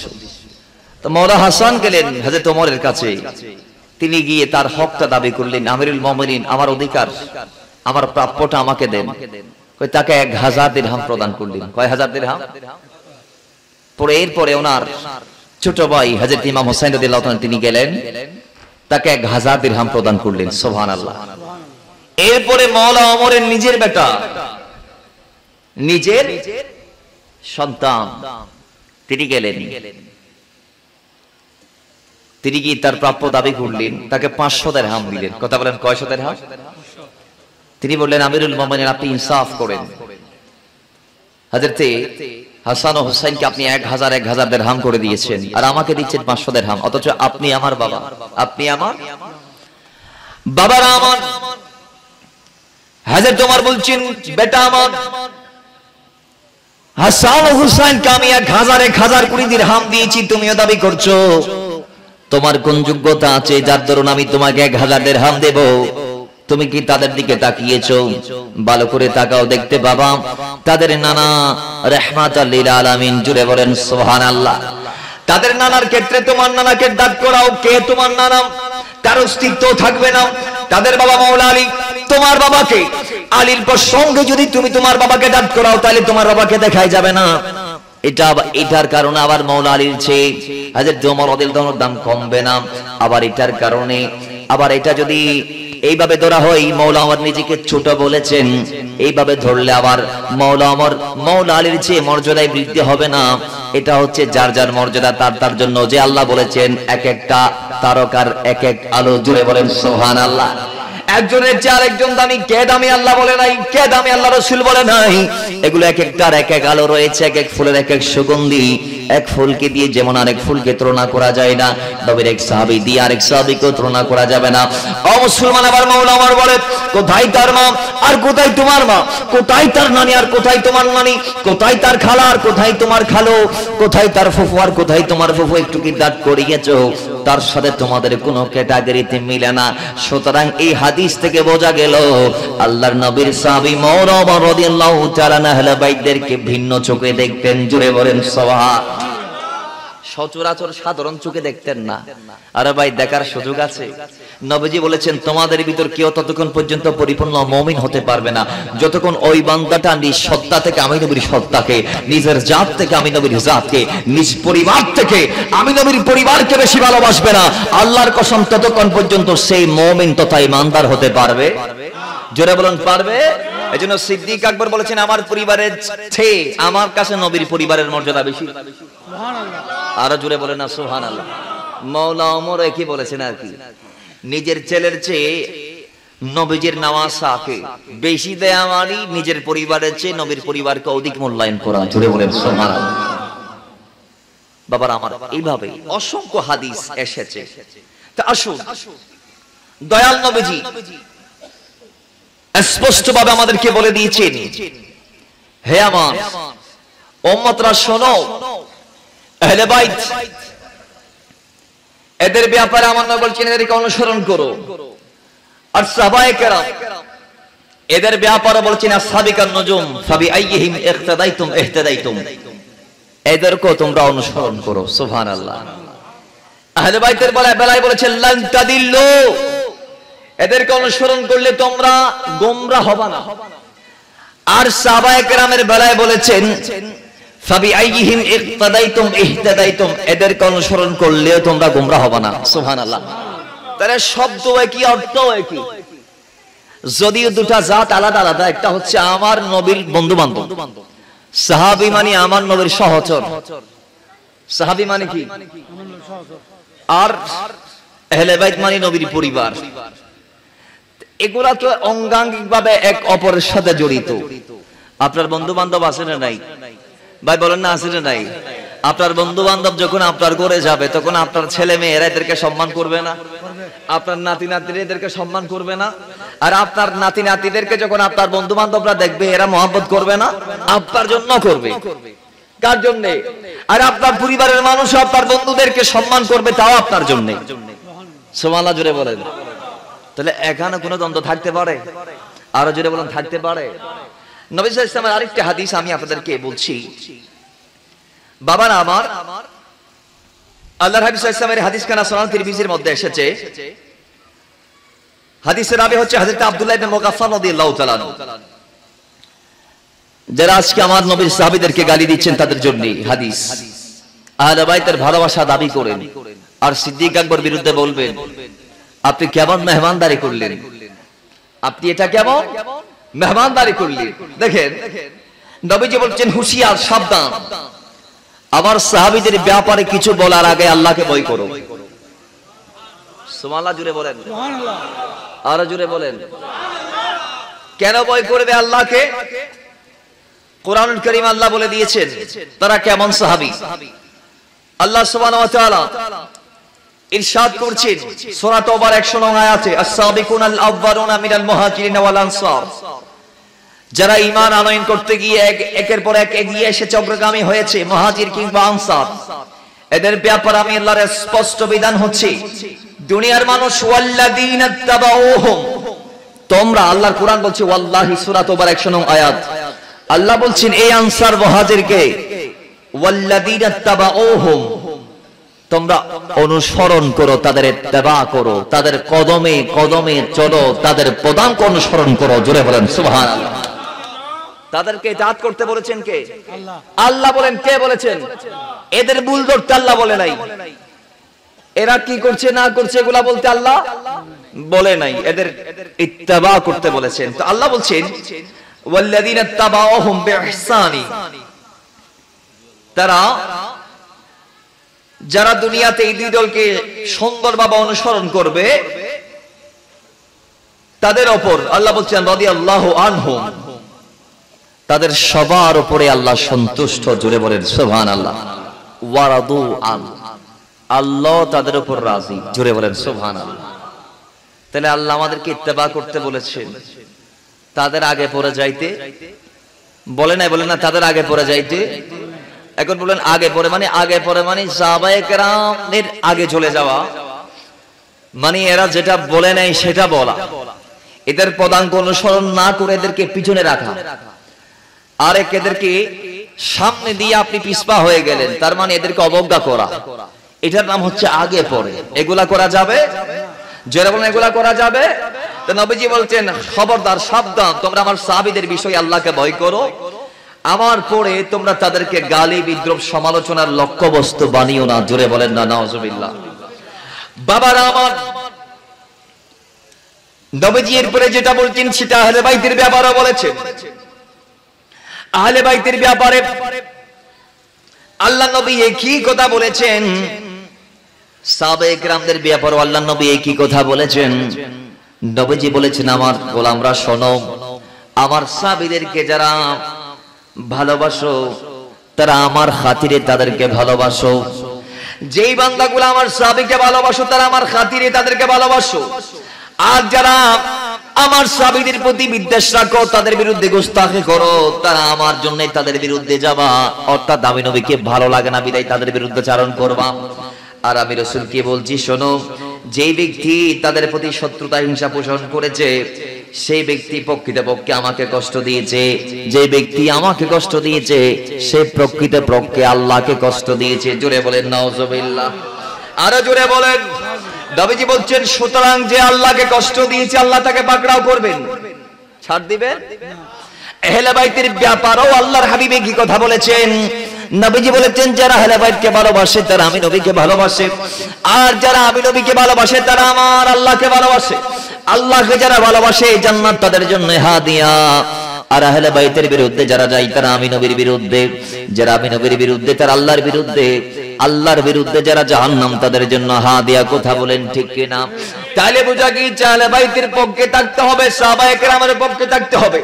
তো মাওলা হাসান গেলেন হযরত ওমরের কাছে, তিনি গিয়ে তার হকটা দাবি করলেন, আমিরুল মুমিনিন, আমার অধিকার, আমার প্রাপ্যটা আমাকে দেন। কই তাকে 1000 দিরহাম প্রদান করলেন। কয় হাজার দিরহাম? পরে এরপরে ওনার ছোট ভাই হযরত ইমাম হোসেন রাদিয়াল্লাহু তাআলা তিনি গেলেন, তাকে 1000 দিরহাম প্রদান করলেন। সুবহানাল্লাহ। এরপরে মাওলা ওমরের নিজের বেটা, নিজের সন্তান, তিনি গেলেন, তিনি কি তার প্রাপ্য দাবি করলেন, তাকে 500 দিরহাম দিলেন। কথা বলেন, কয়শো দিরহাম? তিনি বললেন, আমিরুল মুমিনিন আপনি ইনসাফ করেন, হযরতে হাসান ও হুসাইনকে আপনি 1000 দিরহাম করে দিয়েছেন আর আমাকে দিচ্ছেন 500 দিরহাম, অথচ আপনি আমার বাবা, আপনি আমার বাবার আমার। হযরত ওমর বলছেন, বেটা আমার হাসান ও হুসাইনকে আমি 1000 কোটি দিরহাম দিয়েছি, তুমিও দাবি করছো তোমার কোন যোগ্যতা আছে যার দরুন আমি তোমাকে 1000 দিরহাম দেব? তুমি কি তাদের দিকে তাকিয়েছো? ভালো করে তাকাও, দেখতে বাবা তাদের নানা রাহমাতাল লিল আলামিন। জুড়ে বলেন সুবহানাল্লাহ। তাদের নানার ক্ষেত্রে তোমার নানাকে ডাক করাও, কে তোমার নানা? তার অস্তিত্ব থাকবে না। তাদের বাবা মাওলা আলী, তোমার বাবাকে আলীর প্রসঙ্গে যদি তুমি তোমার বাবাকে ডাক করাও তাহলে তোমার বাবাকে দেখাই যাবে না। এটার কারণে আবার মাওলা আলীর চেয়ে হযরত ওমর রাদিয়াল্লাহু আনহুর দাম কমবে না। আবার এটার কারণে আবার এটা যদি এইভাবে ধরা হয়, মাওলা ওমর নিজেকে ছোট বলেছেন, এইভাবে ধরলে আবার মাওলা আলীর চেয়ে মর্যাদায় বৃদ্ধি হবে না। এটা হচ্ছে যার যার মর্যাদা তার জন্য, যে আল্লাহ বলেছেন এক একটা তারকার এক এক আলো। জুড়ে বলেন সুবহানাল্লাহ। একজনের চেয়ে আরেকজন দামি, কে দামি আল্লাহ বলে নাই, কে দামি আল্লাহ রাসূল বলে নাই। এগুলো এক একটার এক এক আলো রয়েছে, এক এক ফুলের এক এক সুগন্ধি। এক ফুলকে দিয়ে যেমন আরেক ফুলকে তুলনা করা যায় না, নবীর এক সাহাবী দিয়ে আরেক সাহাবীকে তুলনা করা যাবে না। ও মুসলমান, আবার মাওলা ওমর বলে, কোথায় তার মা আর কোথায় তোমার মা, কোথায় তার নানি আর কোথায় তোমার নানি, কোথায় তার খালা আর কোথায় তোমার খালো, কোথায় তার ফুফু আর কোথায় তোমার ফুফু? একটু কি দাঁত করিয়েছো? তার সাথে তোমাদের কোনো ক্যাটাগরিতে মিলে না। সুতরাং এই হাদিস থেকে বোঝা গেল আল্লাহর নবীর সাহাবী মাওলা ওমর রাদিয়াল্লাহু তাআলা আহলে বাইতদেরকে ভিন্ন চোখে দেখতেন। জুড়ে বলেন সুবহানাল্লাহ। সচরাচর সাধারণ চোখে দেখতেন না। আরে ভাই, দেখার সুযোগ আছে। নবীজি বলেছেন, তোমাদের ভিতর কেউ ততক্ষণ পর্যন্ত পরিপূর্ণ মুমিন হতে পারবে না যতক্ষণ ওই বান্দাটা নিজ সত্তা থেকে আমি নবীর সত্তাকে, নিজের জাত থেকে আমি নবীর জাতকে, নিজ পরিবার থেকে আমি নবীর পরিবারকে বেশি ভালোবাসবে না। আল্লাহর কসম, ততক্ষণ পর্যন্ত সেই মুমিন তথা ঈমানদার হতে পারবে। জোরে বলুন, পারবে। এজন্য সিদ্দিক আকবর বলেছেন, আমার পরিবারের চেয়ে আমার কাছে নবীর পরিবারের মর্যাদা বেশি। সুবহানাল্লাহ। আরো জোরে বলেন না সুবহানাল্লাহ। মাওলা ওমর একই বলেছেন আর কি, নিজের ছেলের চেয়ে নবীজির নামাজকে বেশি দেয়া মানে নিজের পরিবারের চেয়ে নবীর পরিবারকে অধিক মূল্যায়ন করা। জোরে বলেন সুবহানাল্লাহ। বাবার আমার, এইভাবে অসংখ্য হাদিস এসেছে। তা আসুন, দয়াল নবীজি স্পষ্টভাবে আমাদেরকে বলে দিয়েছেন, হে আমার উম্মতরা শোনো, আহলে বাইত এদের ব্যাপারে আমার নবী বলছেন এদেরকে অনুসরণ করো। আর সাহাবায়ে কেরাম এদের ব্যাপারে বলছেন আসহাবিকান নুজুম ফাবিআইহিম ইক্তাদাইতুম ইহতাদাইতুম, এদেরকে তোমরা অনুসরণ করো। সুবহানাল্লাহ। আহলে বাইতের বেলায় বলেছেন লান তাদিল্লু, এদেরকে অনুসরণ করলে তোমরা গোমরাহ হবে না। আর সাহাবায়ে কেরামের বেলায় বলেছেন ফাবিআইহিম ইক্তাদাইতুম ইহতাদাইতুম, এদেরকে অনুসরণ করলেও তোমরা গোমরাহ হবে না। সুবহানাল্লাহ। তাহলে শব্দ একই, অর্থ একই, যদিও দুটা জাত আলাদা আলাদা। একটা হচ্ছে আমার নবীর বন্ধু বান্ধব, সাহাবী মানে আমার নবীর সহচর। সাহাবী মানে কি? আর আহলে বাইত মানে নবীর পরিবার। এগুলা তো অঙ্গাঙ্গিক ভাবে এক অপরের সাথে জড়িত। আপনার বন্ধু বান্ধব আছে না নাই? ভাই বলেন না, আছে না নাই? আপনার বন্ধু বান্ধব যখন আপনার ঘরে যাবে তখন আপনার ছেলে মেয়েরা এদেরকে সম্মান করবে না? আপনার নাতি নাতিরা এদেরকে সম্মান করবে না? আর আপনার নাতি নাতিদেরকে যখন আপনার বন্ধু বান্ধবরা দেখবে এরা মহব্বত করবে না? আপনার জন্য করবে। কার জন্য? আর আপনার পরিবারের মানুষ আপনার বন্ধুদেরকে সম্মান করবে, তাও আপনার জন্য। সুবহানাল্লাহ, জোরে বলেন। তাহলে এখানে কোনো দ্বন্দ্ব থাকতে পারে? আরো জোরে বলেন, থাকতে পারে। নবী সাল্লাল্লাহু আলাইহি ওয়াসাল্লামের আরেকটা হাদিস আমি আপনাদেরকে বলছি। বাবারা আমার, আল্লাহর হাবিব সাল্লাল্লাহু আলাইহি ওয়াসাল্লামের হাদিস কানা সুনান তিরমিজির মধ্যে এসেছে। হাদিসের রাবি হচ্ছে হযরত আব্দুল্লাহ ইবনে মুগাফফাল রাদিয়াল্লাহু তাআলা। যারা আজকে আমার নবীর সাহাবীদেরকে গালি দিচ্ছেন তাদের জন্য হাদিস। আহলে বাইতের ভালোবাসা দাবি করেন, আর সিদ্দিক আকবর বিরুদ্ধে বলবেন আপনি কেমন মেহমানদারি করলেন, আপনি এটা কেমন মেহমানদারি করলেন। দেখেন নবীজি বলছেন হুঁশিয়ার, সাবধান, আমার সাহাবীদের ব্যাপারে কিছু বলার আগে আল্লাহকে ভয় করো। সুবহানাল্লাহ জুড়ে বলেন, সুবহানাল্লাহ আরো জুড়ে বলেন। কেন ভয় করবে আল্লাহকে? কোরআনুল কারীম আল্লাহ বলে দিয়েছেন তারা কেমন সাহাবী। আল্লাহ সুবহানাহু ওয়া তাআলা ইরশাদ করছেন সূরা তাওবার 100 নং আয়াতে, আস-সাবিকুনাল আউয়ালুনা মিনাল মুহাজিরিন ওয়াল আনসার, যারা ঈমান আনয়ন করতে গিয়ে একের পর এক এগিয়ে এসেছে, অগ্রগামী হয়েছে, মুহাজির কিংবা আনসার, এদের ব্যাপারে আমি আল্লাহর স্পষ্ট বিধান হচ্ছে দুনিয়ার মানুষ ওয়াল্লাযীনা তাবাউহুম, তোমরা, আল্লাহর কোরআন বলছে ওয়াল্লাহি, সূরা তাওবার 100 নং আয়াত, আল্লাহ বলছেন এই আনসার মুহাজিরকে ওয়াল্লাযীনা তাবাউহুম, তোমরা অনুসরণ করো, তাদের ইত্তেবা করো, তাদের কদমে কদমে চলো, তাদের পদাঙ্ক অনুসরণ করো। জোরে বলেন সুবহানাল্লাহ। তাদেরকে ইতাআত করতে বলেছেন কে? আল্লাহ। আল্লাহ বলেন, কে বলেছেন? এদের ভুল ধরতে আল্লাহ বলে নাই, এরা কি করছে না করছে এগুলা বলতে আল্লাহ বলে নাই, এদের ইত্তেবা করতে বলেছেন। তো আল্লাহ বলছেন ওয়াল্লাযীনা তাবাউহুম বিইহসানি, তারা যারা দুনিয়াতে এই দুই দলকে সুন্দরভাবে অনুসরণ করবে তাদের উপর আল্লাহ বলছেন রাদিয়াল্লাহু আনহুম, তাদের সবার উপরে আল্লাহ সন্তুষ্ট। জুড়ে বলেন সুবহানাল্লাহ। ওয়া রাদু আন, আল্লাহ তাদের উপর রাজি। জুড়ে বলেন সুবহানাল্লাহ। তাহলে আল্লাহ আমাদেরকে ইত্তেবা করতে বলেছেন, তাদের আগে পড়ে যাইতে বলে নাই, বলে না তাদের আগে পড়ে যাইতে। এখন বলেন আগে পড়ে মানে, আগে পড়ে মানে সাহাবায়ে কেরামের আগে চলে যাওয়া, মানে এরা যেটা বলে নাই সেটা বলা, এদের পদাঙ্ক অনুসরণ না করে এদেরকে পিছনে রাখা, আর এদেরকে সামনে দিয়ে আপনি পিছপা হয়ে গেলেন, তার মানে এদেরকে অবজ্ঞা করা, এটার নাম হচ্ছে আগে পড়ে। এগুলা করা যাবে? যারা বলেন এগুলা করা যাবে? তো নবীজি বলছেন খবরদার, সাবধান, তোমরা আমার সাহাবীদের বিষয়ে আল্লাহকে ভয় করো, আমার পরে তোমরা তাদেরকে গালি বিদ্রুপ সমালোচনার লক্ষ্যবস্তু বানিও না। জোরে বলেন না নাউজুবিল্লাহ। বাবারা আমার, নবীজি এরপরে যেটা বলছেন সেটা আহলে বাইতের ব্যাপারে বলেছেন। আহলে বাইতের ব্যাপারে আল্লাহ নবী একই কথা বলেছেন, সাহাবায়ে কেরামদের ব্যাপারে আল্লাহ নবী একই কথা বলেছেন। নবীজি বলেছেন আমার গোলামরা শোনো, আমার সাহাবীদেরকে যারা ভালোবাসো তারা আমার খাতিরে তাদেরকে ভালোবাসো, যেই বান্দাগুলো আমার সাহাবীকে ভালোবাসো তারা আমার খাতিরে তাদেরকে ভালোবাসো, আর যারা আমার সাহাবীদের প্রতি বিদ্বেষ রাখো, তাদের বিরুদ্ধে গোস্তাখি করো, তারা আমার জন্য তাদের বিরুদ্ধে যাবা, অর্থাৎ আমি নবীকে ভালো লাগে না বিদায় তাদের বিরুদ্ধে চারণ করবা। আর আমি রাসূলকে বলছি শোনো, যেই ব্যক্তি তাদের প্রতি শত্রুতা হিংসা পোষণ করেছে সেই ব্যক্তি প্রকৃতপক্ষে আমাকে কষ্ট দিয়েছে, যে ব্যক্তি আমাকে কষ্ট দিয়েছে সে প্রকৃতপক্ষে আল্লাহকে কষ্ট দিয়েছে। জোরে বলেন নাউজুবিল্লাহ। আরো জোরে বলেন। নবীজি বলছেন সুতরাং যে আল্লাহকে কষ্ট দিয়েছে আল্লাহ তাকে পাকড়াও করবেন, ছাড় দিবেন। আহলে বাইতের ব্যাপারেও আল্লাহর হাবিব কি কথা বলেছেন? নবীজি বলেছেন যারা আহলে বাইতকে ভালোবাসে তারা আমি নবীকে ভালোবাসে, আর যারা আমি নবীকে ভালোবাসে তারা আমার আল্লাহকে ভালোবাসে। আল্লাহকে যারা ভালোবাসে জান্নাত তাদের জন্য হাদিয়া, আর আহলে বাইতের বিরুদ্ধে যারা যায় তারা আমি নবীর বিরুদ্ধে, যারা আমি নবীর বিরুদ্ধে তারা আল্লাহর বিরুদ্ধে, আল্লাহর বিরুদ্ধে যারা জাহান্নাম তাদের জন্য হাদিয়া। কথা বলেন ঠিক কি না? তাহলে বোঝা গিয়েছে আহলে বাইতের পক্ষে থাকতে হবে, সাহাবায়ে কেরামের পক্ষে থাকতে হবে।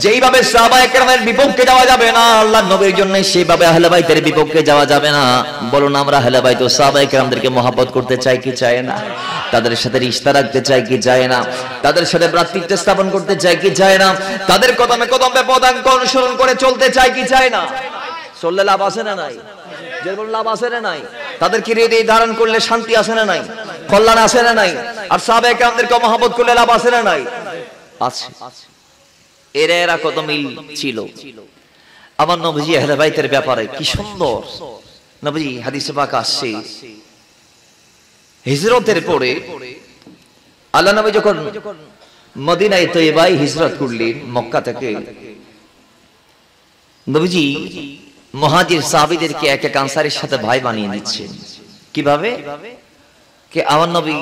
যেইভাবে সাহাবায়ে কেরামের বিপক্ষে যাওয়া যাবে না আল্লাহর নবীর জন্য, সেইভাবে আহলে বাইতের বিপক্ষে যাওয়া যাবে না। বলুন আমরা আহলে বাইত ও সাহাবায়ে কেরামদেরকে মহব্বত করতে চাই কি চাই না? তাদের সাথে রিশতা রাখতে চাই কি চাই না? তাদের সাথে ভ্রাতৃত্ব স্থাপন করতে চাই কি চাই না? তাদের কদমে কদমে পদাঙ্ক অনুসরণ করে চলতে চাই কি চাই না? চললে লাভ আছে না নাই? যেমন লাভ আছে না নাই? তাদেরকে হৃদয়ে ধারণ করলে শান্তি আছে না নাই? কল্যাণ আছে না নাই? আর সাহাবায়ে কেরামদেরকে মহব্বত করলে লাভ আছে না নাই? আছে। এরা কত মিল ছিল। আমার নবীজি আহলে বাইতের ব্যাপারে কি সুন্দর নবীজি হাদিসে পাক আসছে, হিজরতের পরে আল্লাহ নবী যখন মদিনায় তয়্যিবায় হিজরত করলেন মক্কা থেকে, নবীজি মুহাজির সাহাবীদেরকে এক এক আনসারীর সাথে ভাই বানিয়ে দিচ্ছেন। কিভাবে? কে আমার নবী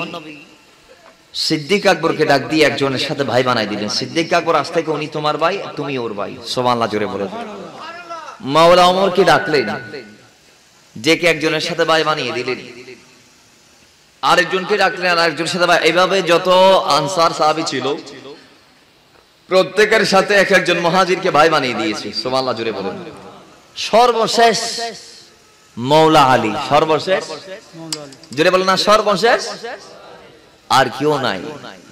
সিদ্দিক আকবরকে ডাক দিয়ে একজনের সাথে ভাই বানাই দিলেন। সিদ্দিক আকবর আজ থেকে উনি তোমার ভাই, তুমি ওর ভাই। সুবহানাল্লাহ জোরে বলে। মাওলা ওমরকে ডাকলেন, ডেকে একজনের সাথে ভাই বানিয়ে দিলেন। আরেকজনকে ডাকলেন, আর একজনের সাথে ভাই। এইভাবে যত আনসার সাহাবী ছিল প্রত্যেকের সাথে এক একজন মুহাজিরকে ভাই বানিয়ে দিয়েছে। সুবহানাল্লাহ জোরে বলে। সর্বশেষ মৌলা আলী, সর্বশেষ জোরে বলেন না, সর্বশেষ আর কেউ নাই।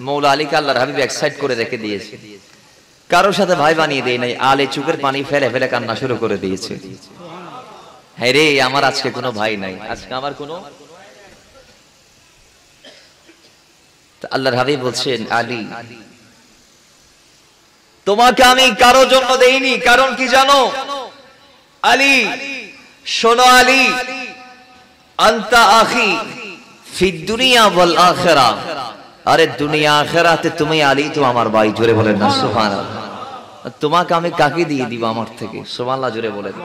মৌলা আলীকে আল্লাহর হাবিব এক সাইড করে রেখে দিয়েছে, কারোর সাথে ভাই বানিয়ে দেয় নাই। আলী চোখের পানি ফেলে ফেলে কান্না শুরু করে দিয়েছে। হ্যাঁ রে, আমার আজকে কোনো ভাই নাই, আজকে আমার কোনো। আল্লাহর হাবিব বলছেন, আলী তোমাকে আমি কারোর জন্য দেইনি, কারণ কি জানো? আলী শোনো, আলী আনতা আখি ফিদ দুনিয়া ওয়াল আখিরা, আরে দুনিয়া আখিরাতে তুমি আলী তো আমার ভাই। জোরে বলেন না সুবহানাল্লাহ। তোমাকে আমি কাকে দিয়ে দিব আমার থেকে? সুবহানাল্লাহ জোরে বলেন।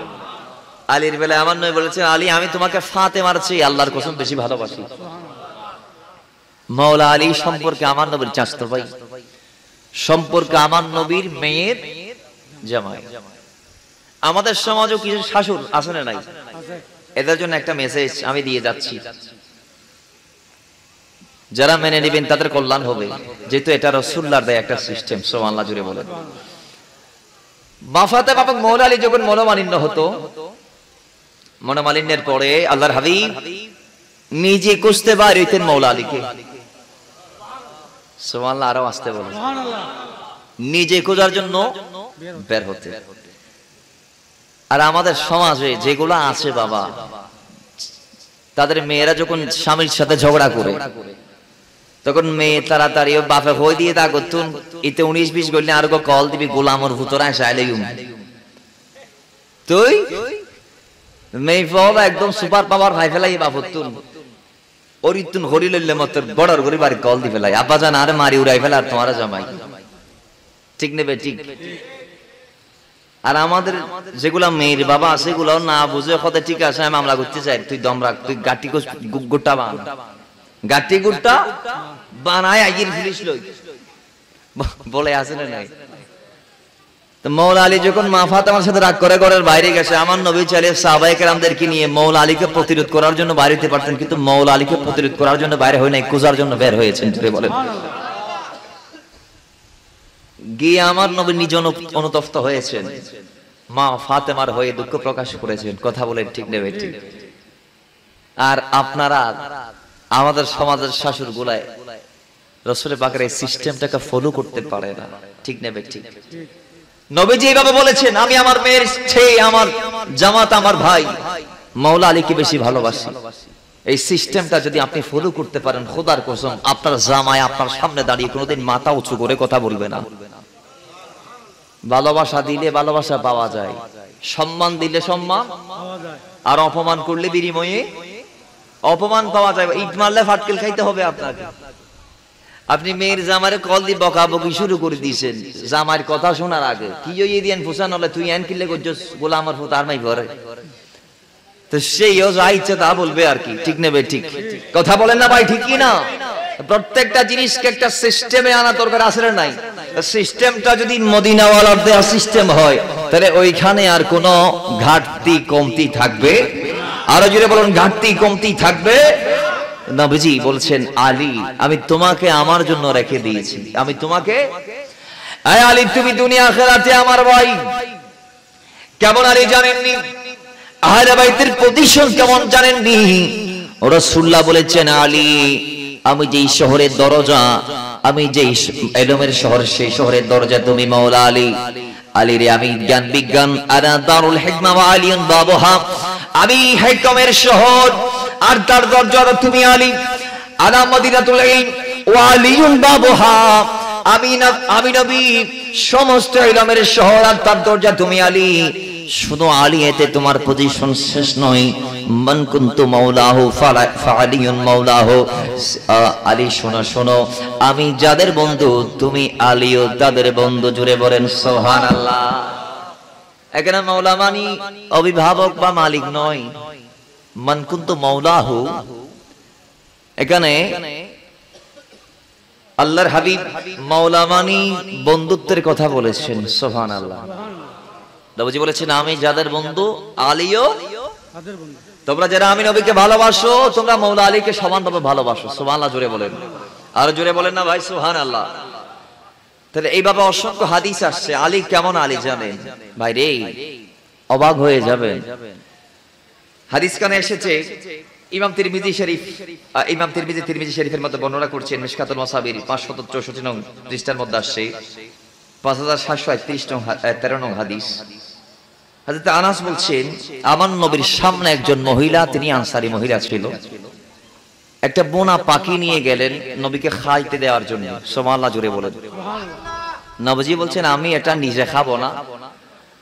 আলীর বেলায় আমার নবী বলেছেন, আলী আমি তোমাকে ফাতেমার চেয়ে আল্লাহর কসম বেশি ভালোবাসি। মাওলা আলী সম্পর্কে আমার নবীর চাচতো ভাই, সম্পর্কে আমার নবীর মেয়ের জামাই। আমাদের সমাজেও কিছু শাশুড় আছে না নাই? এদের জন্য একটা মেসেজ আমি দিয়ে যাচ্ছি, যারা মেনে নেবেন তাদের কল্যাণ হবে, যেহেতু এটা রাসূলুল্লাহর দেয়া একটা সিস্টেম। সুবহানাল্লাহ জুড়ে বলেন। মা ফাতেমা এবং মৌলা আলী যখন মনোমালিন্য হতো, মনোমালিন্যের পরে আল্লাহর হাবিব নিজে খুঁজতে বার হইতেন মৌলা আলীকে। সুবহানাল্লাহ, আরো আসতে বলেন। নিজে খোঁজার জন্য বের হতে। আর আমাদের সমাজে যেগুলো আছে বাবা, তাদের মেয়েরা যখন স্বামীর সাথে ঝগড়া করে, তখন মেয়ে তাড়াতাড়ি বাপে হই দিয়ে তা করতুন, এতে 19-20 গলি আর কল দিবি গোলামর ভুতরা সাইলেইম তুই মেয়ে পাওয়া একদম সুপার পাওয়ার ভাই ফেলাই বাপতুন ওরিতুন হরি লইলে মত বড়র গরি বাড়ি কল দি ফেলাই, আব্বা জান আরে মারি উড়াই ফেলা আর তোমারা জামাই। ঠিক নেবে? ঠিক। আর আমাদের যেগুলা মেয়ের বাবা আছে সেগুলো না বুঝে কথা, ঠিক আছে আমি মামলা করতে চাই, তুই দম রাখ, তুই গাটি গুট্টা বান, গাটি গুট্টা বানায় আগির ফিরিস লই বলে আসে না নাই? তো মৌলা আলী যখন মা ফাতেমার সাথে রাগ করে ঘরের বাইরে গেছে, আমার নবী চাইলে সাহাবায়ে কেরামদেরকে নিয়ে মৌলা আলীকে প্রতিরোধ করার জন্য বাইরে যেতে পারতেন, কিন্তু মৌলা আলীকে প্রতিরোধ করার জন্য বাইরে হয় নাই, খোঁজার জন্য বের হয়েছেন। বলেন, গিয়ে আমার নবী নিজ অনুতপ্ত হয়েছেন, মা ফাতেমার হয়ে দুঃখ প্রকাশ করেছেন। কথা বলেন, ঠিক নেবে? ঠিক। আর আপনারা আমাদের সমাজের শাশুড় গুলায় রাসূল পাকের এই সিস্টেমটাকে ফলো করতে পারে না। ঠিক নেবে? ঠিক। নবীজি এইভাবে বলেছেন, আমি আমার মেয়ের চেয়ে আমার জামাত, আমার ভাই মাওলা আলীকে বেশি ভালোবাসি। এই সিস্টেমটা যদি আপনি ফলো করতে পারেন, খোদার কসম আপনার জামাই আপনার সামনে দাঁড়িয়ে কোনোদিন মাথা উঁচু করে কথা বলবে না। ভালোবাসা দিলে ভালোবাসা পাওয়া যায়, সম্মান দিলে সম্মান পাওয়া যায়, আর অপমান করলে বিনিময়ে অপমান পাওয়া যায়। ইট মারলে ফাটকেল খাইতে হবে আপনাকে। আপনি মেয়ের জামারে কল দিয়ে বকাবকি শুরু করে দিয়েছেন জামাইয়ের কথা শোনার আগে, কি ইয়ে দিয়েন ফুসান হলে তুই এন কিনলে করছিস বলে আমার ফুত আর মাই ঘরে, তো সেইও যা ইচ্ছে তা বলবে আর কি। ঠিক নেবে? ঠিক। কথা বলেন না ভাই? ঠিক কি না? প্রত্যেকটা জিনিসকে একটা সিস্টেমে আনা দরকার আছে না নাই? সিস্টেমটা যদি মদিনাওয়ালার দেয়া সিস্টেম হয়, তাহলে ওইখানে আর কোনো ঘাটতি কমতি থাকবে? আরো জোরে বলুন, ঘাটতি কমতি থাকবে? নবীজি বলছেন, আলী আমি তোমাকে আমার জন্য রেখে দিয়েছি, আমি তোমাকে, আয় আলী তুমি দুনিয়া আখিরাতে আমার ভাই। কেমন আলী জানেননি? আহলে বাইতের পজিশন কেমন জানেননি? রাসূলুল্লাহ বলেছেন, আলী আমি যেই শহরের দরজা, আমি যেই এলমের শহর, সেই শহরের দরজা তুমি মাওলা আলী। আলী রে আমি জ্ঞান বিজ্ঞান, আনা দারুল হিকমা ওয়া আলিয়ুন বাবুহা, আমি হিকমের শহর আর তার দরজা তুমি আলী। আনা মদিনাতুল ইলম ওয়া আলিয়ুন বাবুহা, আমি নবী সমস্ত ইলমের শহর আর তার দরজা তুমি আলী। শুধু আলী, এতে তোমার পজিশন শেষ নয়। মান কুনতু মাওলাহু ফাআলিয়ুন মাওলাহু, আলী শোনো শোনো, আমি যাদের বন্ধু তুমি আলীও তাদের বন্ধু। জুড়ে বলেন সুবহানাল্লাহ। এখানে মাওলা মানি অভিভাবক বা মালিক নয়, মান কুনতু মাওলাহু। এখানে আল্লাহর হাবিব মাওলা মানি বন্ধুত্বের কথা বলেছেন, সুবহানাল্লাহ। নবীজি বলেছেন আমি যাদের বন্ধু আলীও তাদের বন্ধু। তোমরা যারা আমি নবীকে ভালোবাসো তোমরা মাওলা আলীকে সমানভাবে ভালোবাসো। সুবহানাল্লাহ জোরে বলেন, আর জোরে বলেন না ভাই সুবহানাল্লাহ। তাহলে এইভাবে অসংখ্য হাদিস আসছে। আলী কেমন আলী জানেন ভাই রে, অবাক হয়ে যাবেন। হাদিস কানে এসেছে ইমাম তিরমিজি শরীফ, ইমাম তিরমিজি শরীফের মধ্যে বর্ণনা করছেন মিশকাতুল মাসাবির 564 নং পৃষ্ঠার মধ্যে আসছে 5731 নং 13 নং হাদিস। হযরত আনাস বলছেন আমার নবীর সামনে একজন মহিলা, তিনি আনসারী মহিলা ছিল, একটা বোনা পাখি নিয়ে গেলেন নবীকে খাইতে দেওয়ার জন্য। সুবহানাল্লাহ জোরে বলেন। নবীজি বলছেন আমি এটা নিজে খাবো না,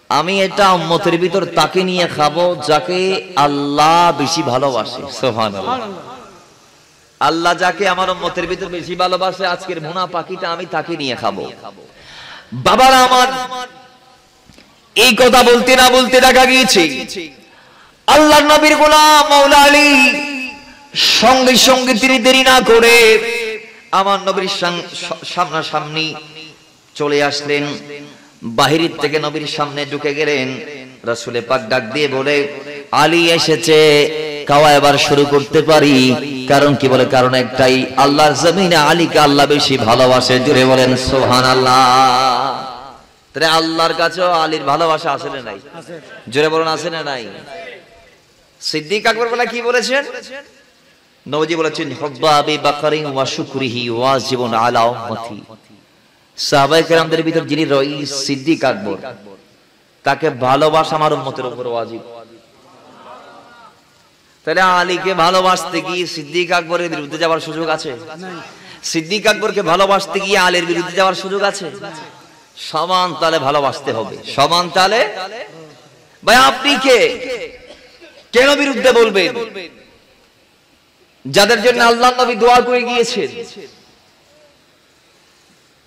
আমি এটা উম্মতের ভিতর তাকে নিয়ে খাবো যাকে আল্লাহ বেশি ভালোবাসে। সুবহানাল্লাহ। আল্লাহ যাকে আমার উম্মতের ভিতর বেশি ভালোবাসে, আজকের বোনা পাখিটা আমি তাকে নিয়ে খাবো। বাবারা আমার, এই কথা বলতে না বলতে দেখা গিয়েছে আল্লাহর নবীর গোলাম মাওলা আলী সঙ্গে সঙ্গে তিনি দেরি না করে আমার নবীর সামনাসামনি চলে আসলেন। বাহির থেকে নবীর সামনে ঢুকে গেলেন। রাসূলে পাক ডাক দিয়ে বলে আলী এসেছে, খাওয়া এবার শুরু করতে পারি। কারণ কি বলে? কারণ একটাই, আল্লাহর জমিনে আলীকে আল্লাহ বেশি ভালোবাসে। জোরে বলেন সুবহানাল্লাহ। তাহলে আল্লাহর কাছেও আলীর ভালোবাসা আছে না নাই? জোরে বলেন আছে না নাই? সিদ্দিক আকবর বলে কি বলেছেন? নবীজি বলেছেন হুব্বা আবি বকরিন ওয়া শুকরিহি ওয়াজিবুন আলা উম্মতি। সাহাবায়ে কেরামদের ভিতর যিনি রইস সিদ্দিক আকবর, তাকে ভালোবাসা আমার উম্মতের উপর ওয়াজিব। তাহলে আলীকে ভালোবাসতে গিয়ে সিদ্দিক আকবরের বিরুদ্ধে যাওয়ার সুযোগ আছে? সিদ্দিক আকবরকে ভালোবাসতে গিয়ে আলীর বিরুদ্ধে যাওয়ার সুযোগ আছে? সমান তালে ভালোবাসতে হবে, সমান তালে। ভাই আপনি কে, কেন বিরুদ্ধে বলবেন? যাদের জন্য আল্লাহর নবী দোয়া করে গিয়েছেন,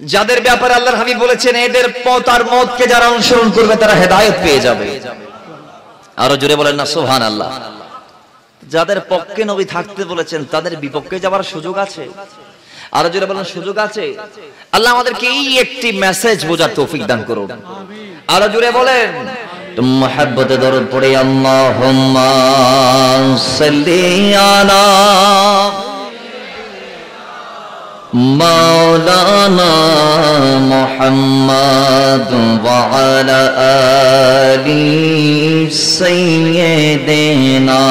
যাদের ব্যাপারে আল্লাহর হাবিব বলেছেন এদের পথ আর মতকে যারা অনুসরণ করবে তারা হেদায়েত পেয়ে যাবে। আরো জোরে বলেন না সুবহানাল্লাহ। যাদের পক্ষে নবী থাকতে বলেছেন তাদের বিপক্ষে যাওয়ার সুযোগ আছে? আরো জোরে বলেন সুযোগ আছে? আল্লাহ আমাদেরকে এই একটি মেসেজ বোঝার তৌফিক দান করুন। আরো জোরে বলেন মুহাব্বতে দরুদ পড়ে আল্লাহুম্মা সাল্লি আলা মাওলানা মুহাম্মাদ ওয়া আলা আলি সাইয়্যিদিনা।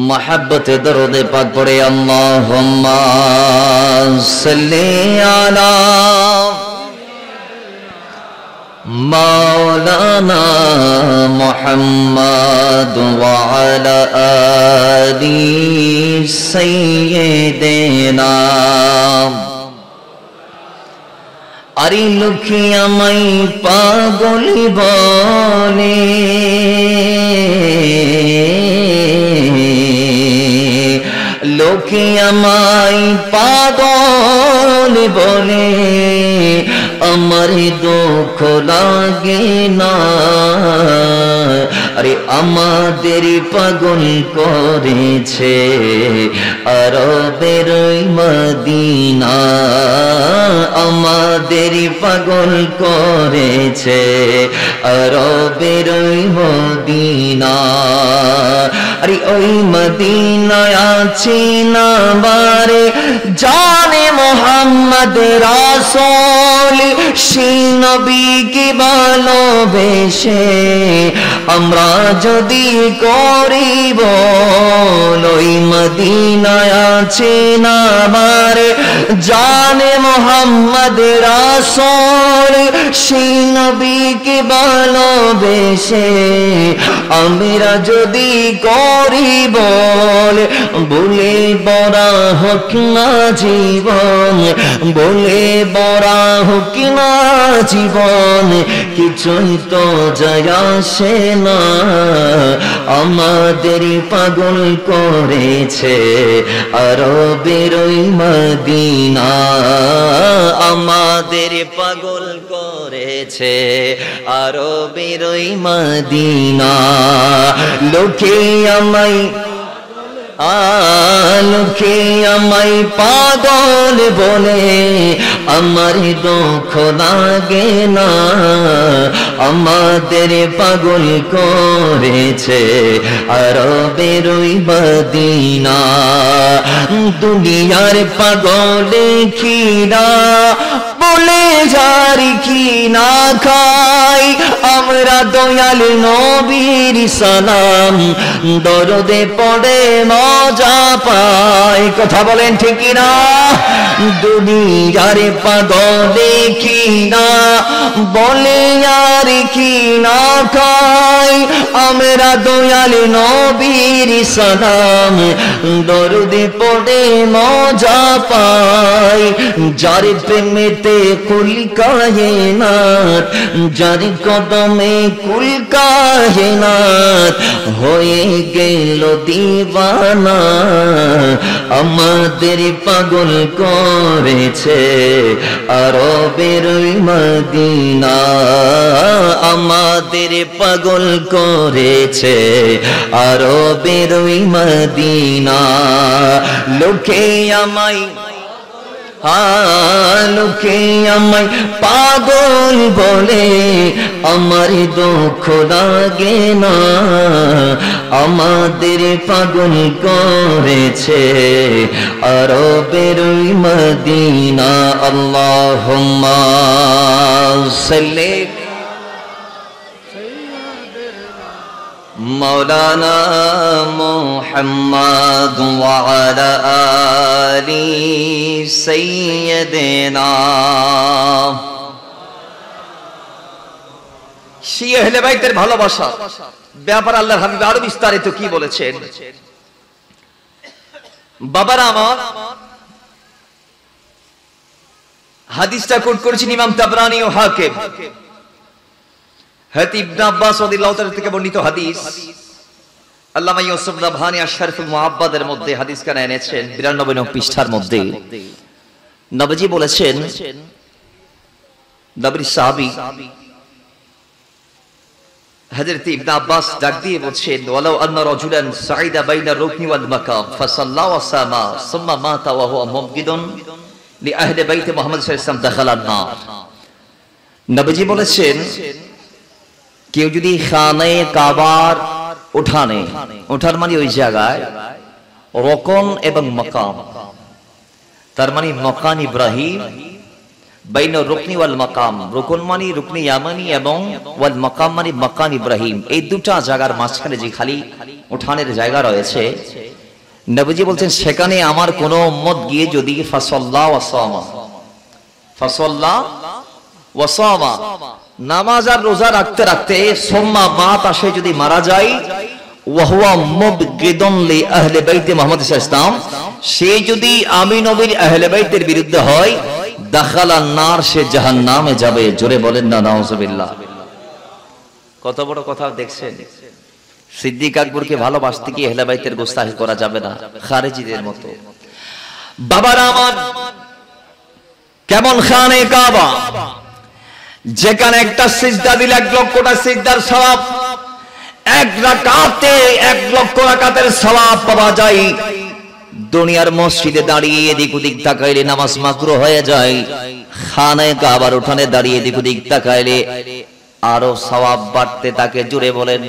মুহাব্বতে দরুদ পাক পড়ে আল্লাহুম্মা সাল্লি আলা মাওলানা মুহাম্মাদ ওয়া আলা আলি সাইয়্যিদিনা। আরে লোকে আমায় পাগল বলে, লোকে আমায় পাগল বলে, আমার দুঃখ লাগে না। আরে আমাদের পাগল করেছে আরবের মদিনা, আমাদের পাগল করেছে আরবের মদিনা। আরে ওই মদিনায় আছি না বারে জানে মোহাম্মদ রাসূল, সেই নবীকে ভালোবেসে আমরা যদি করিব ওই মদিনায় আছি না বারে জানে মোহাম্মদ রাসূল, সেই নবীকে ভালোবেসে আমরা যদি করিব বলে বড়া হোক না জীবন, বলে বড়া হোক না জীবন, কিছুই তো যায় আসে না। আমাদের পাগল করেছে আরবের মদিনা, আমাদের পাগল করে করেছে আরবের ওই মদিনা লোকে আমায় লোকে আমায় পাগল বলে আমার দুঃখ লাগে না আমাদের পাগল করেছে আরবের ওই মদিনা দুনিয়ার পাগল খিরা বলে যার কি না খাই আমরা দয়াল নবীর সালাম দরদে পড়ে মজা পাই কথা বলেন ঠিক না দুনিয়ার পাগলে কি না বলে আর কি না খাই আমরা দয়াল নবীর সালাম দরদে পড়ে মজা পাই যার প্রেমেতে কুল কায়নাত যার কদমে কুল কায়নাত হয়ে গেল দিওয়ানা আমাদের পাগল করেছে আরবের মদিনা আমাদের পাগল করেছে আরবের মদিনা লোকে আমায় লোকে আমায় পাগল বলে আমার দুঃখ লাগে না আমাদের পাগল করেছে আরবের মদিনা আল্লাহুম্মা সাল্লি مولانا محمد وعلى آل سيدنا শিয়া আহলে বাইতের ভালোবাসা ব্যাপার আল্লাহর হাবিব আরো বিস্তারিত কি বলেছেন বাবারা আমার হাদিসটা কোট করেছেন ইমাম তাবরানী ও হাকিম হযরত ইবনে আব্বাস রাদিয়াল্লাহু তাআলা থেকে বর্ণিত হাদিস আল্লামা ইউসুফ রাবহানী আশ-শরফুল মুআব্বাদের মধ্যে হাদিসখানা এনেছেন 92 নং পৃষ্ঠার মধ্যে নবীজি বলেছেন নবীর সাহাবী হযরত ইবনে আব্বাস ডাক দিয়ে বলছেন ওয়ালাউ আন্না রাজুলান সাইদা বাইনা রুকনি ওয়াল মাকাম ফাসাল্লা ওয়া সামা সুম্মা মাতা ওয়া হুয়া মুবগিদুন লি আহলি বাইত মুহাম্মদ সাল্লাল্লাহু আলাইহি ওয়াসাল্লাম দাখালান নার নবীজি বলেছেন কেউ যদি খানে কাবার উঠানে উঠার মানে ওই জায়গায় রকন এবং মাকাম তার মানে মকান ইব্রাহিম বাইনা রুকনি ওয়াল মাকাম রুকন মানে রুকনি ইয়ামানি এবং ওয়াল মাকাম মানে মাকান ইব্রাহিম এই দুটো জায়গার মাঝখানে যে খালি উঠানের জায়গা রয়েছে নবীজি বলছেন সেখানে আমার কোন উম্মত গিয়ে যদি ফাসাল্লা ওয়া সামা ফাসাল্লা ওয়া সামা নামাজ আর রোজা রাখতে রাখতে সুম্মা মাতা সে যদি মারা যায় ওয়া হুয়া মুবগিদুন লি আহলি বাইত মুহাম্মদ সাল্লাল্লাহু আলাইহি ওয়াসাল্লাম সে যদি আমি নবীর আহলে বাইতের বিরুদ্ধে হয় দাখালান নার সে জাহান্নামে যাবে জোরে বলেন না নাউজুবিল্লাহ কত বড় কথা দেখছেন সিদ্দিক আকবরকে ভালোবাসতে কি আহলে বাইতের গোস্তাখি করা যাবে না খারেজিদের মতো বাবারা আমার কেমন খানে কাবা যেখানে একটা সিজদা দিলে 1 লক্ষটা সিজদার সওয়াব এক রাকাতে 1 লক্ষ রাকাতের সওয়াব পাওয়া যায় দুনিয়ার মসজিদে দাঁড়িয়ে এদিক ওদিক তাকাইলে নামাজ মাকরুহ হয়ে যায় খানে কাবার উঠানে দাঁড়িয়ে এদিক ওদিক তাকাইলে আরো সওয়াব বাড়তে থাকে জোরে বলেন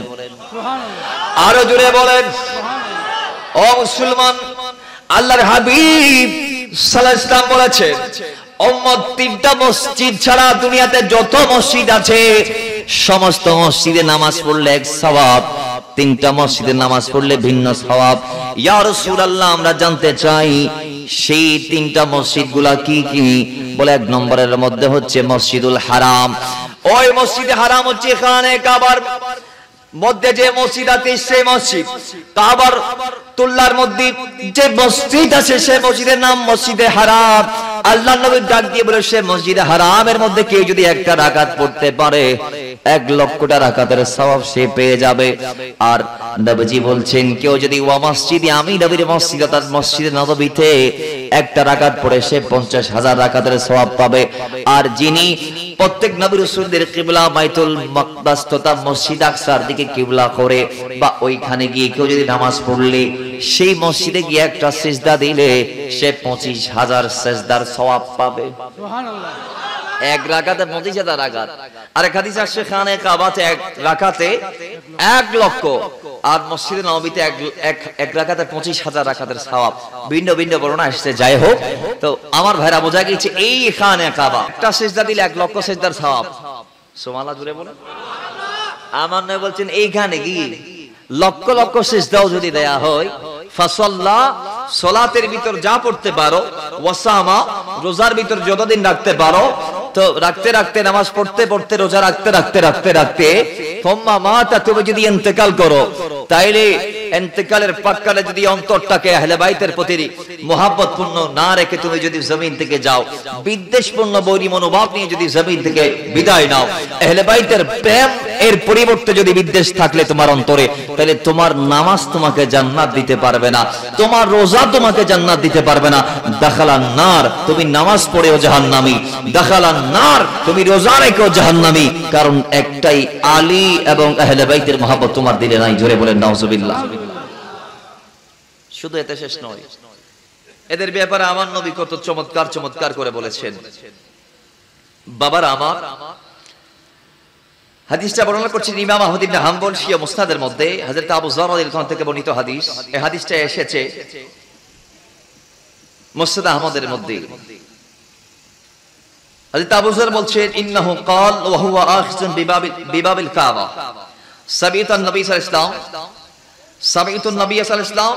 সুবহানাল্লাহ আরো জোরে বলেন সুবহানাল্লাহ ও মুসলমান আল্লাহর হাবিব সাল্লাল্লাহু আলাইহি ওয়াসাল্লাম বলেছেন উম্মত তিনটা মসজিদ ছাড়া দুনিয়াতে যত মসজিদ আছে সমস্ত মসজিদে নামাজ পড়লে এক সওয়াব তিনটা মসজিদে নামাজ পড়লে ভিন্ন সওয়াব ইয়া রাসূলুল্লাহ আমরা জানতে চাই সেই তিনটা মসজিদগুলা কি কি বলে এক নম্বরের মধ্যে হচ্ছে মসজিদুল হারাম ওই মসজিদে হারাম হচ্ছে খানে কাবার মধ্যে যে মসজিদ আছে সেই মসজিদ কাবার তুল্লার মধ্যে যে মসজিদ আছে সেই মসজিদের নাম মসজিদে হারাম আল্লাহর নবী ডাক দিয়ে বলে সে মসজিদে হারামের মধ্যে কেউ যদি একটা রাকাত পড়তে পারে 1,00,000টা রাকাতের সওয়াব সে পেয়ে যাবে। আর নবীজি বলছেন কেউ যদি ওয়া মসজিদে, আমি নবীর মসজিদ অর্থাৎ মসজিদে নববীতে একটা রাকাত পড়ে সে 50,000 রাকাতের সওয়াব পাবে। আর যিনি প্রত্যেক নবী রাসূলদের কিবলা বাইতুল মাকদাস তথা মসজিদ আকসার দিকে কিবলা করে বা ওইখানে গিয়ে কেউ যদি নামাজ পড়লে সেই মসজিদে গিয়ে একটা সিজদা দিলে সে 25,000 সিজদার সওয়াব পাবে। সুবহানাল্লাহ। এক রাকাতে 25,000 রাকাত। আর এক হাদিসে আসছে খানে কাবাতে এক রাকাতে 1,00,000 আর মসজিদে নববীতে এক রাকাতে 25,000 রাকাতের সওয়াব। ভিন্ন ভিন্ন বর্ণনা আসছে। যাই হোক, তো আমার ভাইরা বোঝা গেছে এই খানে কাবা একটা সিজদা দিলে 1,00,000 সিজদার সওয়াব। সুবহানাল্লাহ জুড়ে বলেন। আমার নবী বলছেন এইখানে কি লক্ষ লক্ষ সিজদাও যদি দেয়া হয়, ফাসাল্লা সালাতের ভিতর যা পড়তে পারো, ওয়াসামা রোজার ভিতর যতদিন রাখতে পারো, তো রাখতে রাখতে নামাজ পড়তে পড়তে রোজা রাখতে রাখতে রাখতে রাখতে থম্মা মাতা তুমি যদি ইন্তেকাল করো, তাইলে ইন্তেকালের পাককালে যদি অন্তরটাকে আহলে বাইতের প্রতি মোহাব্বতপূর্ণ না রেখে তুমি যদি জমিন থেকে যাও, বিদ্বেষপূর্ণ বৈরী মনোভাব নিয়ে যদি জমিন থেকে বিদায় নাও, আহলে বাইতের প্রেম এর পরিবর্তে যদি বিদ্বেষ থাকলে তোমার অন্তরে, তাহলে তোমার নামাজ তোমাকে জান্নাত দিতে পারবে না, তোমার রোজা তোমাকে জান্নাত দিতে পারবে না। দাখালান নার, তুমি নামাজ পড়েও জাহান্নামী, দাখালান নার, তুমি রোজা রেখেও জাহান্নামী। কারণ একটাই, আলী এবং আহলে বাইতের মহব্বত তোমার দিলে নাই। জোরে বলেন নাউজুবিল্লাহ। শুধু এতে শেষ নয়, এদের ব্যাপারে আমার নবী কত চমৎকার চমৎকার করে বলেছেন। বাবারা আমার, হাদিসটা বর্ণনা করছেন ইমাম আহমদ ইবনে হাম্বল শিয়া মুসনাদের মধ্যে হযরত আবু যর রাদিয়াল্লাহু আনহু থেকে বর্ণিত হাদিস। এই হাদিসটা এসেছে মুসনাদ আহমদের মধ্যে। হযরত আবু যর বলছেন ইন্নাহু ক্বাল ওয়া হুয়া আখিযুন বিবাবিল কাবা সামি'তু an-নবী সাল্লাল্লাহু আলাইহি ওয়াসাল্লাম সামি'তু an-নবী সাল্লাল্লাহু আলাইহি ওয়াসাল্লাম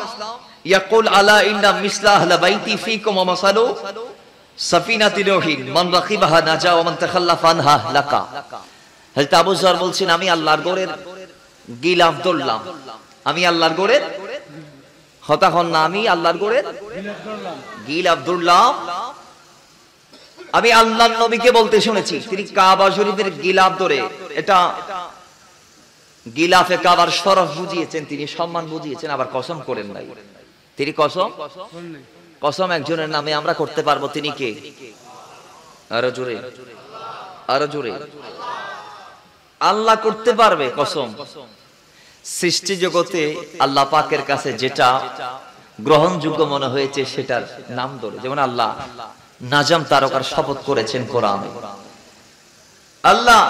ইয়াকুল আলা ইন্না মিসলা আহলি বাইতি ফীকুম ওয়া মাসালু সাফিনাতি নূহিন মান রাকিবাহা নাজা ওয়া মান তাখাল্লাফা আনহা লাকা। হযরত আবু যর বলছেন আমি আল্লাহর ঘরের গিলাফ ধরলাম, আমি আল্লাহর ঘরের হতাহন না, আমি আল্লাহর ঘরের গিলাফ ধরলাম। আমি আল্লাহর নবীকে বলতে শুনেছি তিনি কাবা শরীফের গিলাফ ধরে, এটা গিলাফে কাবার শরফ বুঝিয়েছেন, তিনি সম্মান বুঝিয়েছেন, আবার কসম করেন নাই। তিনি কসম একজনের নামে আমরা করতে পারবো, তিনি কে? আরো জোরে, আরো জোরে। আল্লাহ করতে পারবে কসম। সৃষ্টি জগতে আল্লাহ পাকের কাছে যেটা গ্রহণযোগ্য মনে হয়েছে সেটার নাম ধরে, যেমন আল্লাহ নাজাম তারকার শপথ করেছেন কোরআনে, আল্লাহ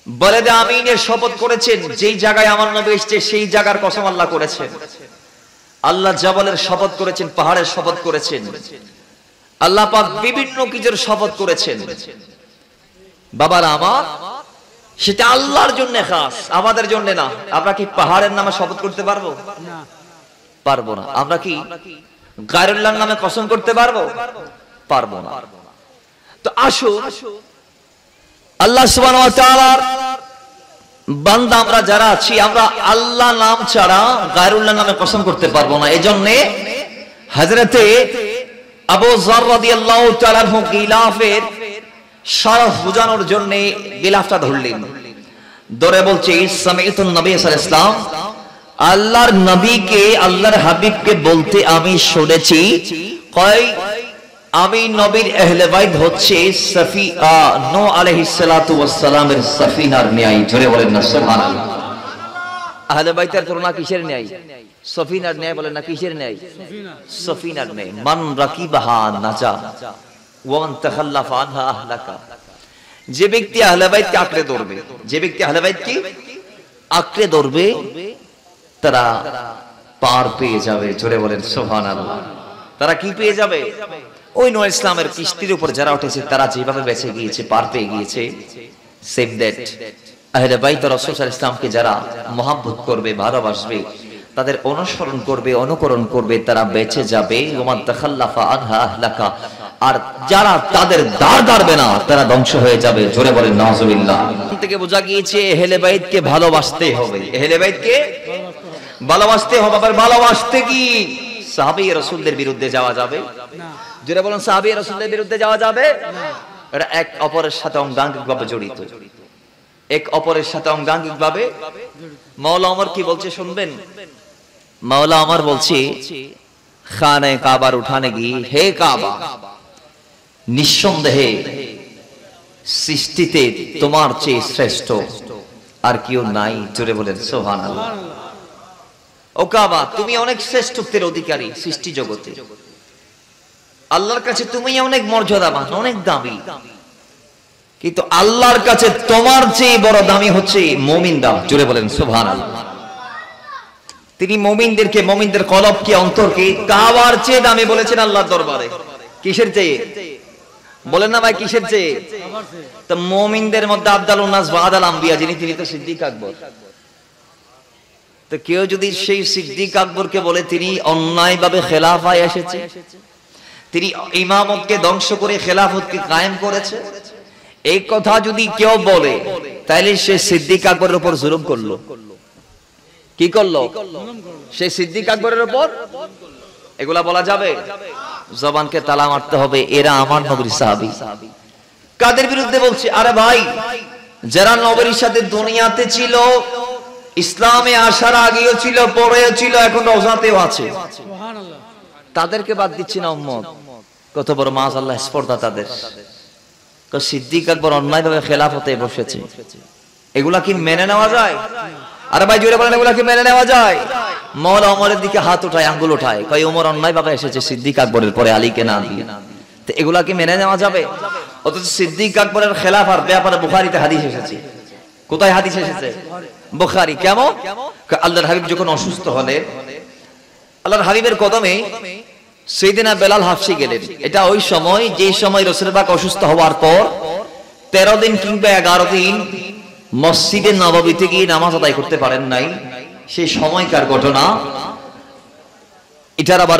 বলে দে আমিনের শপথ করেছেন, যেই জায়গায় আমার নবী এসেছে সেই জায়গার কসম আল্লাহ করেছেন। আল্লাহ জাবালের শপথ করেছেন, পাহাড়ের শপথ করেছেন, আল্লাহ পাক বিভিন্ন কিছুর শপথ করেছেন। বাবারা আমার, সেটা আল্লাহর জন্য খাস, আমাদের জন্য না। আমরা কি পাহাড়ের নামে শপথ করতে পারবো? পারবো না। আমরা কি গায়রুল্লাহর নামে কসম করতে পারবো? পারবো না। তো আসো আল্লাহ সুবহানাহু ওয়া তাআলার বান্দা আমরা যারা আছি, আমরা আল্লাহ নাম ছাড়া গায়রুল্লাহর নামে কসম করতে পারবো না। এজন্য হযরতে আবু যর রাদিয়াল্লাহু তাআলা গিলাফের শরফ বুঝানোর জন্য গিলাফটা ধরলেন, ধরে বলছে সামি'তু নবী সাল্লাল্লাহু আলাইহি ওয়াসাল্লাম, আল্লাহর নবীকে, আল্লাহর হাবিবকে বলতে আমি শুনেছি, কয় আমি নবীর আহলে বাইত হচ্ছে নূহ আলাইহিস সালাতু ওয়াস সালামের সাফিনার ন্যায়। জোরে বলেন না সুবহানাল্লাহ। আহলে বাইতের তুলনা কিসের ন্যায়? সাফিনার ন্যায়। বলেন না কিসের ন্যায়? সাফিনার ন্যায়। মান রাকিবাহা নাজা ওয়া মান তাখাল্লাফা আনহা আহলাকা। যে ব্যক্তি আহলে বাইতকে আঁকড়ে ধরবে, যে ব্যক্তি আহলে বাইতকে আঁকড়ে ধরবে, তারা পার পেয়ে যাবে। জোরে বলেন সুবহানাল্লাহ। তারা কি পেয়ে যাবে? ওই নূহ ইসলামের কিস্তির উপর যারা উঠেছে তারা যেভাবে বেঁচে গিয়েছে, পার পেয়ে গিয়েছে, সেম দ্যাট আহলে বাইত রাসূল সাল্লাল্লাহু আলাইহি ওয়াসাল্লামকে যারা মহব্বত করবে, ভালোবাসবে, তাদের অনুসরণ করবে, অনুকরণ করবে, তারা বেঁচে যাবে। ওমান তাখাল্লাফা আনহা আহলাকা। আর যারা তাদের দ্বার দাঁড়াবে না, তারা ধ্বংস হয়ে যাবে। জোরে বলেন নাউজুবিল্লাহ। থেকে বোঝা গিয়েছে আহলে বাইতকে ভালোবাসতে হবে, আহলে বাইতকে ভালোবাসতে হবে। আবার ভালোবাসতে কি সাহাবী রাসূলদের বিরুদ্ধে যাওয়া যাবে না? জোরে বলেন সাহাবী রাসূলদের বিরুদ্ধে যাওয়া যাবে না। এটা এক অপরের সাথে অঙ্গাঙ্গিকভাবে জড়িত। এক অপরের সাথে অঙ্গাঙ্গিক ভাবে। মাওলা ওমর কি বলছে শুনবেন? মাওলা ওমর বলছে খানে কাবার উঠানে গিয়ে, হে কাবা, নিঃসন্দেহে সৃষ্টিতে তোমার চেয়ে শ্রেষ্ঠ আর কেউ নাই। জোরে বলেন সুবহানাল্লাহ। ও কাবা, তুমি অনেক শ্রেষ্ঠত্বের অধিকারী সৃষ্টি জগতে, আল্লাহর কাছে তুমি অনেক মর্যাদাবান, অনেক দামি, কিন্তু আল্লাহর কাছে তোমার চেয়ে বড় দামি হচ্ছে মুমিনরা। জোরে বলেন সুবহানাল্লাহ। তিনি মুমিনদেরকে, মুমিনদের কলবকে, অন্তরকে কাবার চেয়ে দামি বলেছেন আল্লাহর দরবারে। কিসের চেয়ে বলেন না ভাই, কিসের চেয়ে? তো মুমিনদের মধ্যে আফদালুন নাস বাদাল আম্বিয়া যিনি, তিনি তো সিদ্দিক আকবর। তো কেউ যদি সেই সিদ্দিক আকবরকে বলে তিনি অন্যায়ভাবে খেলাফায় এসেছে, তিনি ইমামতকে ধ্বংস করে খেলাফতকে কায়েম করেছে, এই কথা যদি কেউ বলে, তাহলে সে সিদ্দিক আকবরের উপর জুলুম করলো। কি করলো? সে সিদ্দিক আকবরের উপর। এগুলা বলা যাবে? জবানকে তালা মারতে হবে, এরা আমার নবীর সাহাবী। কাদের বিরুদ্ধে বলছে? আরে ভাই, যারা নবীর সাথে দুনিয়াতে ছিল, ইসলামে আসার আগেও ছিল, পরেও ছিল, এখন রওজাতেও আছে, তাদেরকে বাদ দিচ্ছি না উম্মত। কত বড় মাআযাল্লাহ স্পর্ধা তাদের। সিদ্দিক আকবর অন্যায়ভাবে খেলাফতে বসেছে, এগুলা কি মেনে নেওয়া যায়? আরে ভাই জোরে বলেন, এগুলা কি মেনে নেওয়া যায়? মাওলা ওমরের দিকে হাত উঠায়, আঙ্গুল উঠায়, কয় ওমর অন্যায়ভাবে এসেছে সিদ্দিক আকবরের পরে আলীকে না দিয়ে। তো এগুলা কি মেনে নেওয়া যাবে? অথচ সিদ্দিক আকবরের খেলাফার ব্যাপারে বুখারীতে হাদিস এসেছে। কোথায় হাদিস এসেছে? বুখারী। কেমন? আল্লাহর হাবিব যখন অসুস্থ হলেন, আল্লাহর হাবিবের কদমে সাইয়েদনা বেলাল হাফসি গেলেন। এটা ওই সময়, যে সময় রাসূল পাক অসুস্থ হওয়ার পর 13 দিন কিংবা 11 দিন মসজিদে নববীতে গিয়ে নামাজ আদায় করতে পারেন নাই, সেই সময়কার ঘটনা। এটার আবার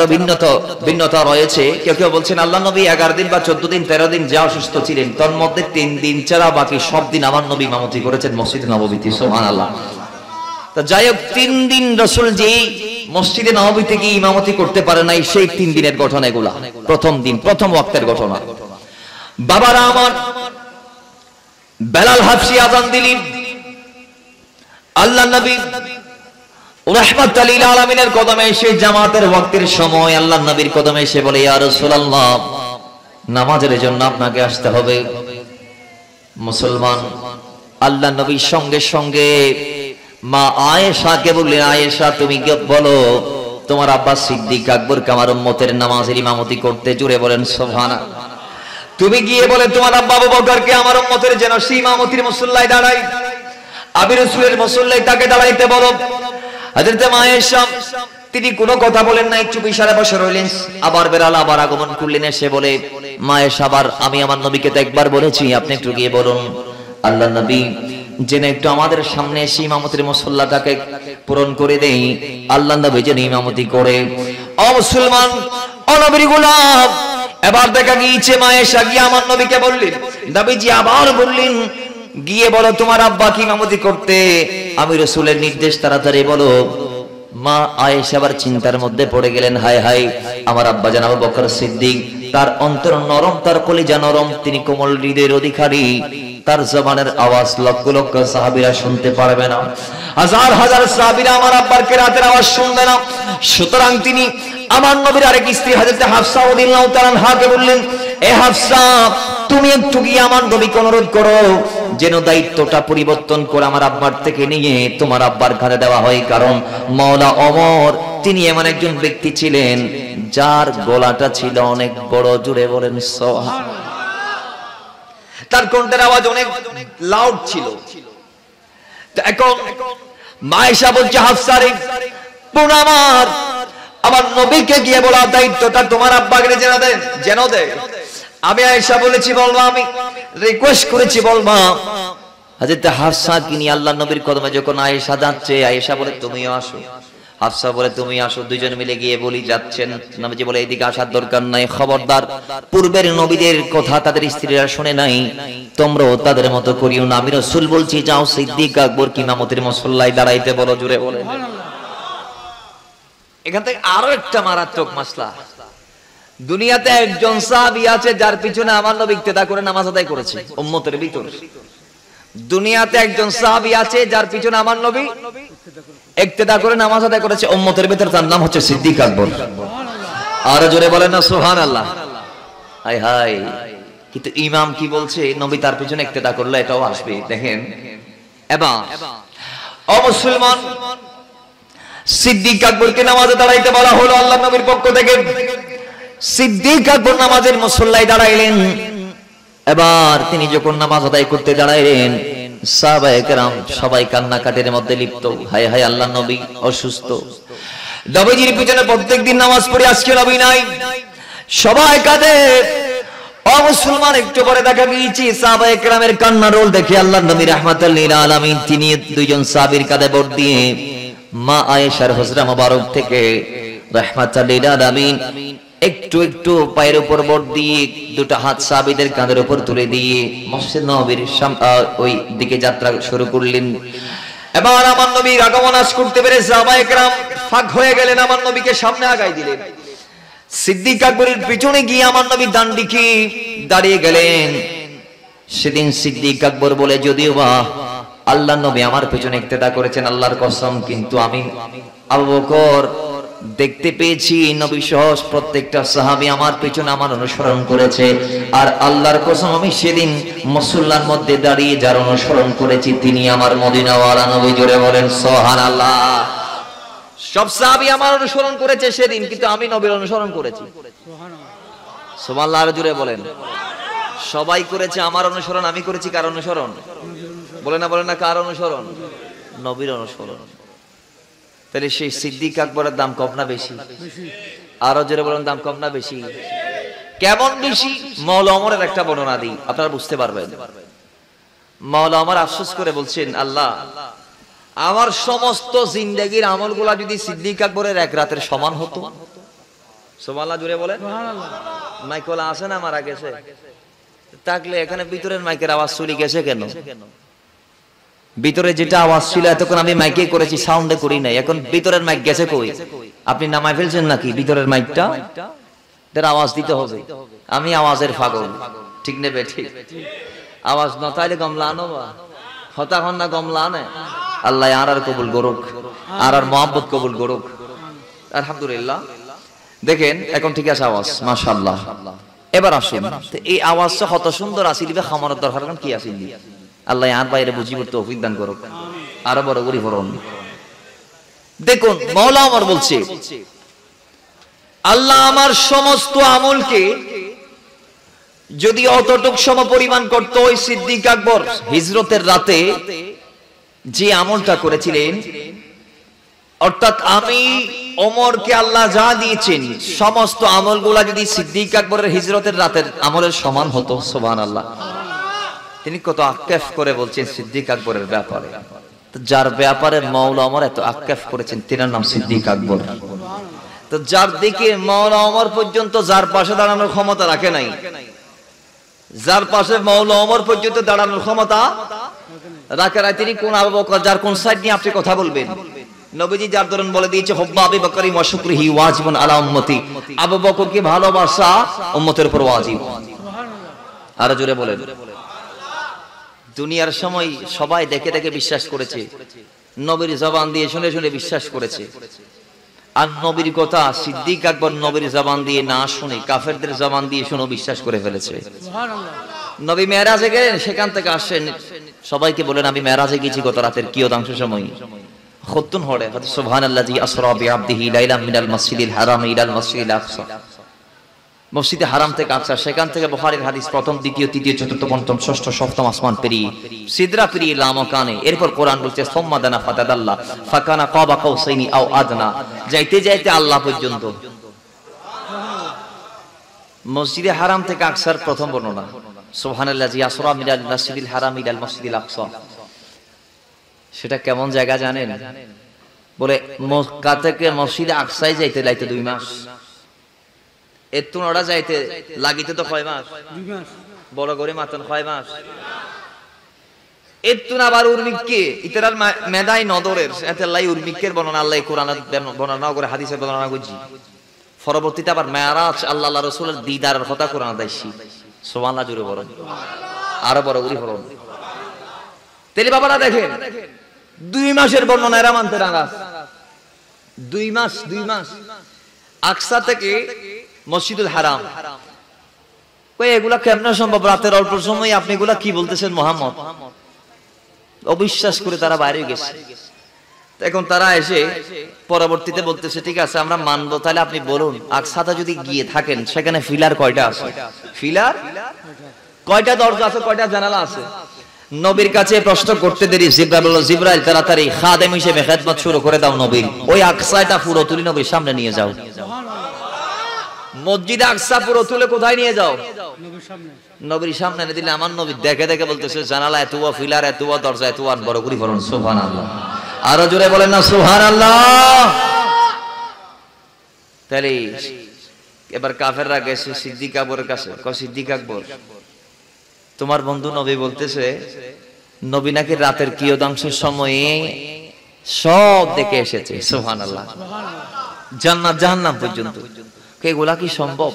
ভিন্নতা রয়েছে। কেউ কেউ বলছেন আল্লাহ নবী 11 দিন বা 14 দিন 13 দিন যা অসুস্থ ছিলেন, তার মধ্যে 3 দিন ছাড়া বাকি সব দিন আমার নবী ইমামতি করেছেন মসজিদে নববীতে। সুবহানাল্লাহ। তা যাই হোক, 3 দিন রাসূল যে মসজিদে নববীতে গিয়ে ইমামতি করতে পারে নাই, সেই 3 দিনের ঘটনা এগুলা। প্রথম দিন, প্রথম ওয়াক্তের ঘটনা। বাবারা আমার, বেলাল হাফসি আযান দিলেন, আল্লাহ নবী রাহমাতুল লিল আলামিনের কদমে এসে জামাতের ওয়াক্তের সময় আল্লাহ নবীর কদমে এসে বলে, ইয়া রাসূলুল্লাহ, নামাজের জন্য আপনাকে আসতে হবে। মুসলমান আল্লাহ নবীর সঙ্গে সঙ্গে মা আয়েশাকে বললেন, আয়েশা তুমি বলো তোমার আব্বা সিদ্দিক আকবরকে আমার উম্মতের নামাজের ইমামতি করতে। জুড়ে বলেন সুবহানাল্লাহ। তুমি গিয়ে বলে তোমার আব্বা আবু বকরকে আমার উম্মতের যেন সেই ইমামতির মুসল্লায় দাঁড়ায়, আবি রাসূলের মুসল্লায় তাকে দাঁড়াইতে বলো। হযরত মা আয়েশা তিনি কোনো কথা বলেন নাই, চুপ ইশারা বসে রইলেন। আবার বেলাল আবার আগমন করলেন, এসে বলে, মা আয়েশা, আবার আমি আমার নবীকে তো একবার বলেছি, আপনি একটু গিয়ে বলুন আল্লাহ নবী যেন একটু আমাদের সামনে এসে ইমামতির মুসল্লাটাকে পূরণ করে দেই, আল্লাহ নবী যেন ইমামতি করে। ও মুসলমান, ও নবীর গোলাম, এবার দেখা গিয়েছে মা আয়েশা গিয়ে আমার নবীকে বললেন, নবীজি আবার বললেন, গিয়ে বলো তোমার আব্বা কি ইমামতি করতে। আমি রাসূলের নির্দেশ, তাড়াতাড়ি বলো। মা আয়েশা আবার চিন্তার মধ্যে পড়ে গেলেন, হায় হায়, আমার আব্বা জান আবু বকর সিদ্দিক, তার অন্তর নরম, তার কলিজা নরম, তিনি কোমল হৃদয়ের অধিকারী, তার জবানের আওয়াজ লক্ষ লক্ষ সাহাবীরা শুনতে পারবে না, হাজার হাজার সাহাবীরা আমার আব্বার কেরাতের আওয়াজ শুনবে না। সুতরাং তিনি আমার নবীর আরেক স্ত্রী হযরত হাফসা রাদিয়াল্লাহু তাআলা আনহাকে বললেন, এ হাফসা, তুমি একটু গিয়ে আমার নবীকে অনুরোধ করো যেন দায়িত্বটা পরিবর্তন করে আমার আব্বার থেকে নিয়ে তোমার আব্বার ঘাড়ে দেওয়া হয়। কারণ মাওলা ওমর তিনি এমন একজন ব্যক্তি ছিলেন যার গলাটা ছিল অনেক বড়। জুড়ে বলেন সুবহানাল্লাহ। তার কণ্ঠের আওয়াজ অনেক লাউড ছিল। তো এখন মা আয়েশা বলছে, হাফসা রে, বোন আমার নবীকে গিয়ে বলা দায়িত্বটা তোমার আব্বাকে যেন দেয়। আমি আয়েশা বলেছি বলবা, আমি রিকোয়েস্ট করেছি বলবা। হযরত হাফসা কিনি আল্লাহ নবীর কদমে যখন আয়েশা যাচ্ছে, আয়েশা বলে তুমিও আসো, হাফসা বলে তুমি আসো, দুইজন মিলে গিয়ে বলি যাচ্ছেন। নবীজি বলে এদিকে আসার দরকার নাই, খবরদার পূর্বের নবীদের কথা তাদের স্ত্রীরা শুনে নাই, তোমরাও তাদের মতো করিও না। আমি রাসূল বলছি যাও সিদ্দিক আকবর কি ইমামতির মুসল্লায় দাঁড়াইতে বলো। জুড়ে বলেন। এখান থেকে আরো একটা মারাত্মক মাসলা, দুনিয়াতে একজন সাহাবী আছে যার পিছনে আমার নবী ইক্তেদা করে নামাজ আদায় করেছে উম্মতের ভিতর। দুনিয়াতে একজন সাহাবী আছে যার পিছনে আমার নবী ইক্তেদা করে নামাজ আদায় করেছে, উম্মতের ভিতরে তার নাম হচ্ছে সিদ্দিক আকবর। আর জোরে বলেন না সুবহানাল্লাহ। হায় হায়, কিন্তু ইমাম কি বলছে? নবী তার পিছনে ইক্তেদা করলে এটাও আসবে। দেখেন এবার ও মুসলমান, সিদ্দিক আকবরকে নামাজে দাঁড়াইতে বলা হলো আল্লাহর নবীর পক্ষ থেকে। সিদ্দিক আকবর নামাজের মুসল্লায় দাঁড়াইলেন। এবার তিনি যখন নামাজ আদায় করতে দাঁড়াইলেন, সাহাবায়ে কেরাম সবাই কান্নাকাটির মধ্যে লিপ্ত। হায় হায়, আল্লাহর নবী অসুস্থ, নবীজির পিছনে প্রত্যেকদিন নামাজ পড়ে, আজকে নবী নাই, সবাই কাঁদে। ও মুসলমান, একটু পরে দেখা গিয়েছে সাহাবায়ে কেরামের কান্নার রোল দেখে আল্লাহর নবী রাহমাতুল লিল আলামিন তিনি দুইজন সাহাবীর কাঁধে ভর দিয়ে মা আয়েশার হুজরা মোবারক থেকে রাহমাতুল লিল আলামিন একটু একটু পায়ের উপর ভর দিয়ে দুটো হাত সাহাবীদের কাঁধের উপর তুলে দিয়ে মসজিদ নববীর ওই দিকে যাত্রা শুরু করলেন। এবার আমার নবীর আগমন আজ করতে পেরে সাহাবায়ে কেরাম ফাঁক হয়ে গেলেন, আমার নবীকে সামনে আগায় দিলেন। সিদ্দিক আকবরের পিছনে গিয়ে আমার নবী ডান দিকে দাঁড়িয়ে গেলেন। সেদিন সিদ্দিক আকবর বলে, যদিও বা আল্লাহর নবী আমার পিছনে ইক্তেদা করেছেন আল্লাহর কসম, কিন্তু আমি আবু বকর দেখতে পেয়েছি নবী সহ প্রত্যেকটা সাহাবী আমার পিছনে আমার অনুসরণ করেছে। আর আল্লাহর কসম, আমি সেদিন মুসল্লার মধ্যে দাঁড়িয়ে যার অনুসরণ করেছি তিনি আমার মদিনাওয়ালা নবী। জোরে বলেন সুবহানাল্লাহ। সব সাহাবী আমার অনুসরণ করেছে সেদিন, কিন্তু আমি নবীর অনুসরণ করেছি। সুবহানাল্লাহ। আর জোরে বলেন। সবাই করেছে আমার অনুসরণ, আমি করেছি কার অনুসরণ? বলে না কার অনুসরণ? নবীর অনুসরণ। তাহলে সেই সিদ্দিক আকবরের দাম কম না বেশি? আরো জোরে বলেন, দাম কম না বেশি? কেমন বেশি? মাওলা ওমরের একটা বর্ণনা দিই, আপনারা বুঝতে পারবেন। মাওলা ওমর আফসোস করে বলছেন, আল্লাহ, আমার সমস্ত জিন্দেগির আমলগুলা যদি সিদ্দিক আকবরের এক রাতের সমান হতো। সুবহানাল্লাহ। জোরে বলেন। মাইকওয়ালা আছে না মারা গেছে? থাকলে এখানে ভিতরের মাইকের আওয়াজ চলে গেছে কেন? ভিতরে যেটা আওয়াজ ছিল এতক্ষণ আমি মাইকে করেছি, সাউন্ডে করি নাই, এখন ভিতরের মাইক গেছে কই? আপনি নামায় ফেলছেন নাকি ভিতরের মাইকটা? এর আওয়াজ দিতে হবে। আমি আওয়াজের পাগল, ঠিক নেবে? ঠিক। আওয়াজ না তাইলে গমলা আনো বা হতাহন না গমলা আনে। আল্লাহ আর কবুল করুক, আর মহব্বত কবুল করুক। আলহামদুলিল্লাহ। দেখেন এখন ঠিক আছে আওয়াজ, মাশাআল্লাহ। এবার আসুন, এই আওয়াজটা কত সুন্দর আসিলিবে, খামানোর দরকার কি আসিলি? আল্লাহ আর বাইরে বুঝিবার তৌফিক দান করুক, আরো বড় করে ফরন। দেখুন মাওলা ওমর বলছে, আল্লাহ আমার সমস্ত আমলকে যদি অতটুক সমপরিমাণ করত, ওই সিদ্দিক আকবর হিজরতের রাতে যে আমলটা করেছিলেন, অর্থাৎ আমি ওমরকে আল্লাহ যা দিয়েছেন সমস্ত আমলগুলা যদি সিদ্দিক আকবরের হিজরতের রাতের আমলের সমান হতো। সুবহানাল্লাহ। তিনি কত আক্কেফ করে বলছেন সিদ্দিক আকবরের ব্যাপারে। যার ব্যাপারে মাওলা ওমর এত আক্কেফ করেছেন তিনার নাম সিদ্দিক আকবর। তো যার দিকে মাওলা ওমর পর্যন্ত যার পাশে দাঁড়ানোর ক্ষমতা রাখে নাই, যার পাশে মাওলা ওমর পর্যন্ত দাঁড়ানোর ক্ষমতা রাখে নাই, তিনি কোন আবু বকর, যার কোন সাইড নিয়ে আপনি কথা বলবেন? নবীজি যার ধরন বলে দিয়েছে, হুব্বু আবি বকরি ওয়া শুকরিহি ওয়াজিবুন আলা উম্মতি, আবু বকরকে ভালোবাসা উম্মতের উপর ওয়াজিব। আর জোরে বলেন। দুনিয়ার সময় সবাই দেখে দেখে বিশ্বাস করেছে, নবীর জবান দিয়ে শুনে শুনে বিশ্বাস করেছে। আর নবীর কথা সিদ্দিক আকবর নবীর জবান দিয়ে না শুনে কাফেরদের জবান দিয়ে শুনে বিশ্বাস করে ফেলেছে। নবী মেরাজে গেলেন, সেখান থেকে আসেন, সবাইকে বলেন আমি মেরাজে গেছি গত রাতের কিয়দাংশ সময়। খুতুন হড়ে সুবহানাল্লাযী আসরা বিআবদিহি লাইলাম মিনাল মাসজিদিল হারাম ইলাল মাসজিদিল আকসা, মসজিদে হারাম থেকে আকসা, সেখান থেকে বুখারীর হাদিস প্রথম দ্বিতীয় তৃতীয় চতুর্থ পঞ্চম ষষ্ঠ সপ্তম আসমান পেরিয়ে সিদরা পেরিয়ে লামাকানে, এরপর কোরআন বলছে সুম্মা দানা ফাতাদাল্লা ফাকানা কাবা কাউসাইনি আও আদনা, যাইতে যাইতে আল্লাহ পর্যন্ত। মসজিদে হারাম থেকে আকসার প্রথম বর্ণনা সুবহানাল্লাযী আসরা মিনাল মাসজিদিল হারাম ইলাল মাসজিদিল আকসা। সেটা কেমন জায়গা জানেন? বলে মক্কা থেকে মসজিদে আকসায় যাইতে লাইতে 2 মাস, এত নড়া যাইতে লাগিতে তো কয় মাস? 2 মাস। বড় করে মাতন কয় মাস? এত না আবার উর্মিককে ইতরার মেদাই নদরের এত লাই উর্মিকের বর্ণনা আল্লাহ কোরআনে বর্ণনা করে, হাদিসে বর্ণনা করছি। পরবর্তীতে আবার মেরাজ আল্লাহ রাসূলের দিদারের কথা কোরআনে দাইছি। সুবহানাল্লাহ জুড়ে বলেন, আরো বড় করে বলেন। তাহলে বাবারা দেখেন 2 মাসের বর্ণনা এরা মানতে নারাজ। 2 মাস আকসা থেকে মসজিদুল হারাম। এগুলা কেমনে সম্ভব? রাতের অল্প সময় আপনি এগুলা কি বলতেছেন মোহাম্মদ? অবিশ্বাস করে তারা বাইরে গেছে। এখন তারা এসে পরবর্তীতে বলতেছে ঠিক আছে আমরা মানবো, তাহলে আপনি বলুন আকসাতে যদি গিয়ে থাকেন সেখানে ফিলার কয়টা আছে? ফিলার কয়টা দরজা আছে, কয়টা জানালা আছে? নবীর কাছে প্রশ্ন করতে দেরি জিবরাইল বলল, জিবরাইল তাড়াতাড়ি খাদেম হিসেবে খেদমত শুরু করে দাও নবীর। ওই আকসাটা পুরো তুলে নবীর সামনে নিয়ে যাও। মসজিদ আকসা পুরো তুলে কোথায় নিয়ে যাও? নবীর সামনে এনে দিলে আমার নবী দেখে দেখে বলতেছে জানালা এত, ফিলার এত, দরজা এত, বড় করে বলুন সুবহানাল্লাহ। আরো জোরে বলেন না সুবহানাল্লাহ। তাহলে এবার কাফেররা গেছে সিদ্দিক আকবরের কাছে, কয় সিদ্দিক আকবর তোমার বন্ধু নবী বলতেছে নবী নাকি রাতের কিয়দাংশের সময়ে সব দেখে এসেছে। সুবহানাল্লাহ। জান্নাত জাহান্নাম পর্যন্ত। এগুলা কি সম্ভব?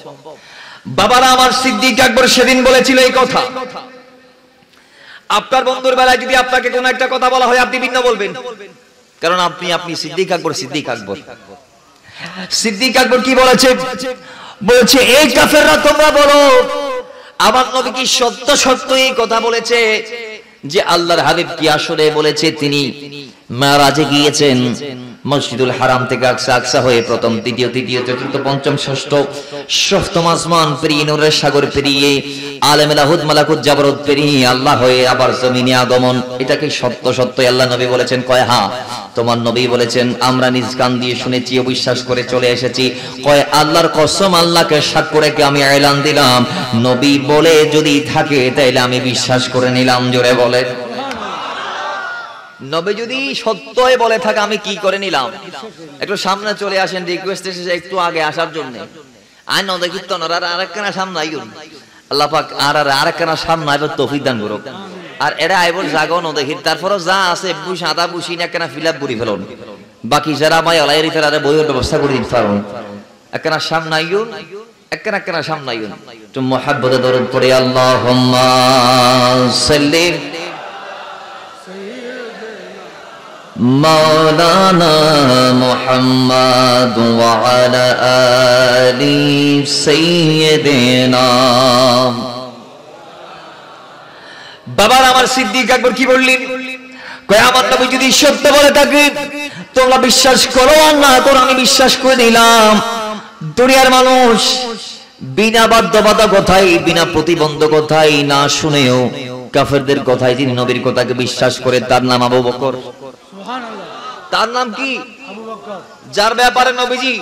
বাবারা আমার সিদ্দিক আকবর সেদিন বলেছিল এই কথা। আপনার বন্ধুর বেলায় যদি আপনাকে কোন একটা কথা বলা হয় আপনি ভিন্ন বলবেন, কারণ আপনি সিদ্দিক আকবর। সিদ্দিক আকবর কি বলেছে? বলছে এই কাফেররা তোমরা বলো আমার নবী কি সত্য সত্য এই কথা বলেছে যে আল্লাহর হাবিব কি আসলে বলেছে তিনি মেরাজে গিয়েছেন মসজিদুল হারাম থেকে আকসা হয়ে প্রথম, দ্বিতীয়, তৃতীয়, চতুর্থ, পঞ্চম, ষষ্ঠ, সপ্তম আসমান পেরিয়ে নূরের সাগর পেরিয়ে আলেম লাহুদ মালাকুত জাবরুত পেরিয়ে আল্লাহ হয়ে আবার জমিনে আগমন, এটা কি সত্য সত্যই আল্লাহ নবী বলেছেন? কয় হ্যাঁ। তোমার নবী বলেছেন আমরা নিজ কান দিয়ে শুনেছি, অবিশ্বাস করে চলে এসেছি। কয় আল্লাহর কসম, আল্লাহকে সাক্ষ্য রেখে আমি এলান দিলাম নবী বলে যদি থাকে তাইলে আমি বিশ্বাস করে নিলাম। জোরে বলে নবী যদি সত্যই বলে থাকে আমি কি করে নিলাম? একটু সামনে চলে আসেন, রিকোয়েস্ট এসেছে একটু আগে আসার জন্য। আই নদে কীর্তন আরেকখানা সামনে আইন আল্লাহ পাক আরেকখানা সামনে আইবার তৌফিক দান করুক। আর এরা আইবর জাগাও নদেখি, তারপরও যা আছে বুঝ আদা বুঝি না একখানা ফিল আপ করে ফেলুন। বাকি যারা আমায় আলাইরি তারা বইয়ের ব্যবস্থা করে দিতে পারুন। একখানা সামনে আইন, একখানা সামনে আইন। তো মুহাব্বতে দরুদ পড়ে আল্লাহুম্মা সাল্লি মাওলানা মুহাম্মদ ওয়া আলা আলি সাইয়্যিদিনা। বাবার আমার সিদ্দিক আকবর কি বললেন? কয় আমার নবী যদি সত্য বলে থাকে তোমরা বিশ্বাস করো আর না করো আমি বিশ্বাস করে নিলাম। দুনিয়ার মানুষ বিনা বাধ্যবাধকতায়, বিনা প্রতিবন্ধকতায় না শুনেও কাফেরদের কথায় যিনি নবীর কথাকে বিশ্বাস করে তার নাম আবু বকর। সুবহানাল্লাহ। তার নাম কি? আবু বকর। যার ব্যাপারে নবীজি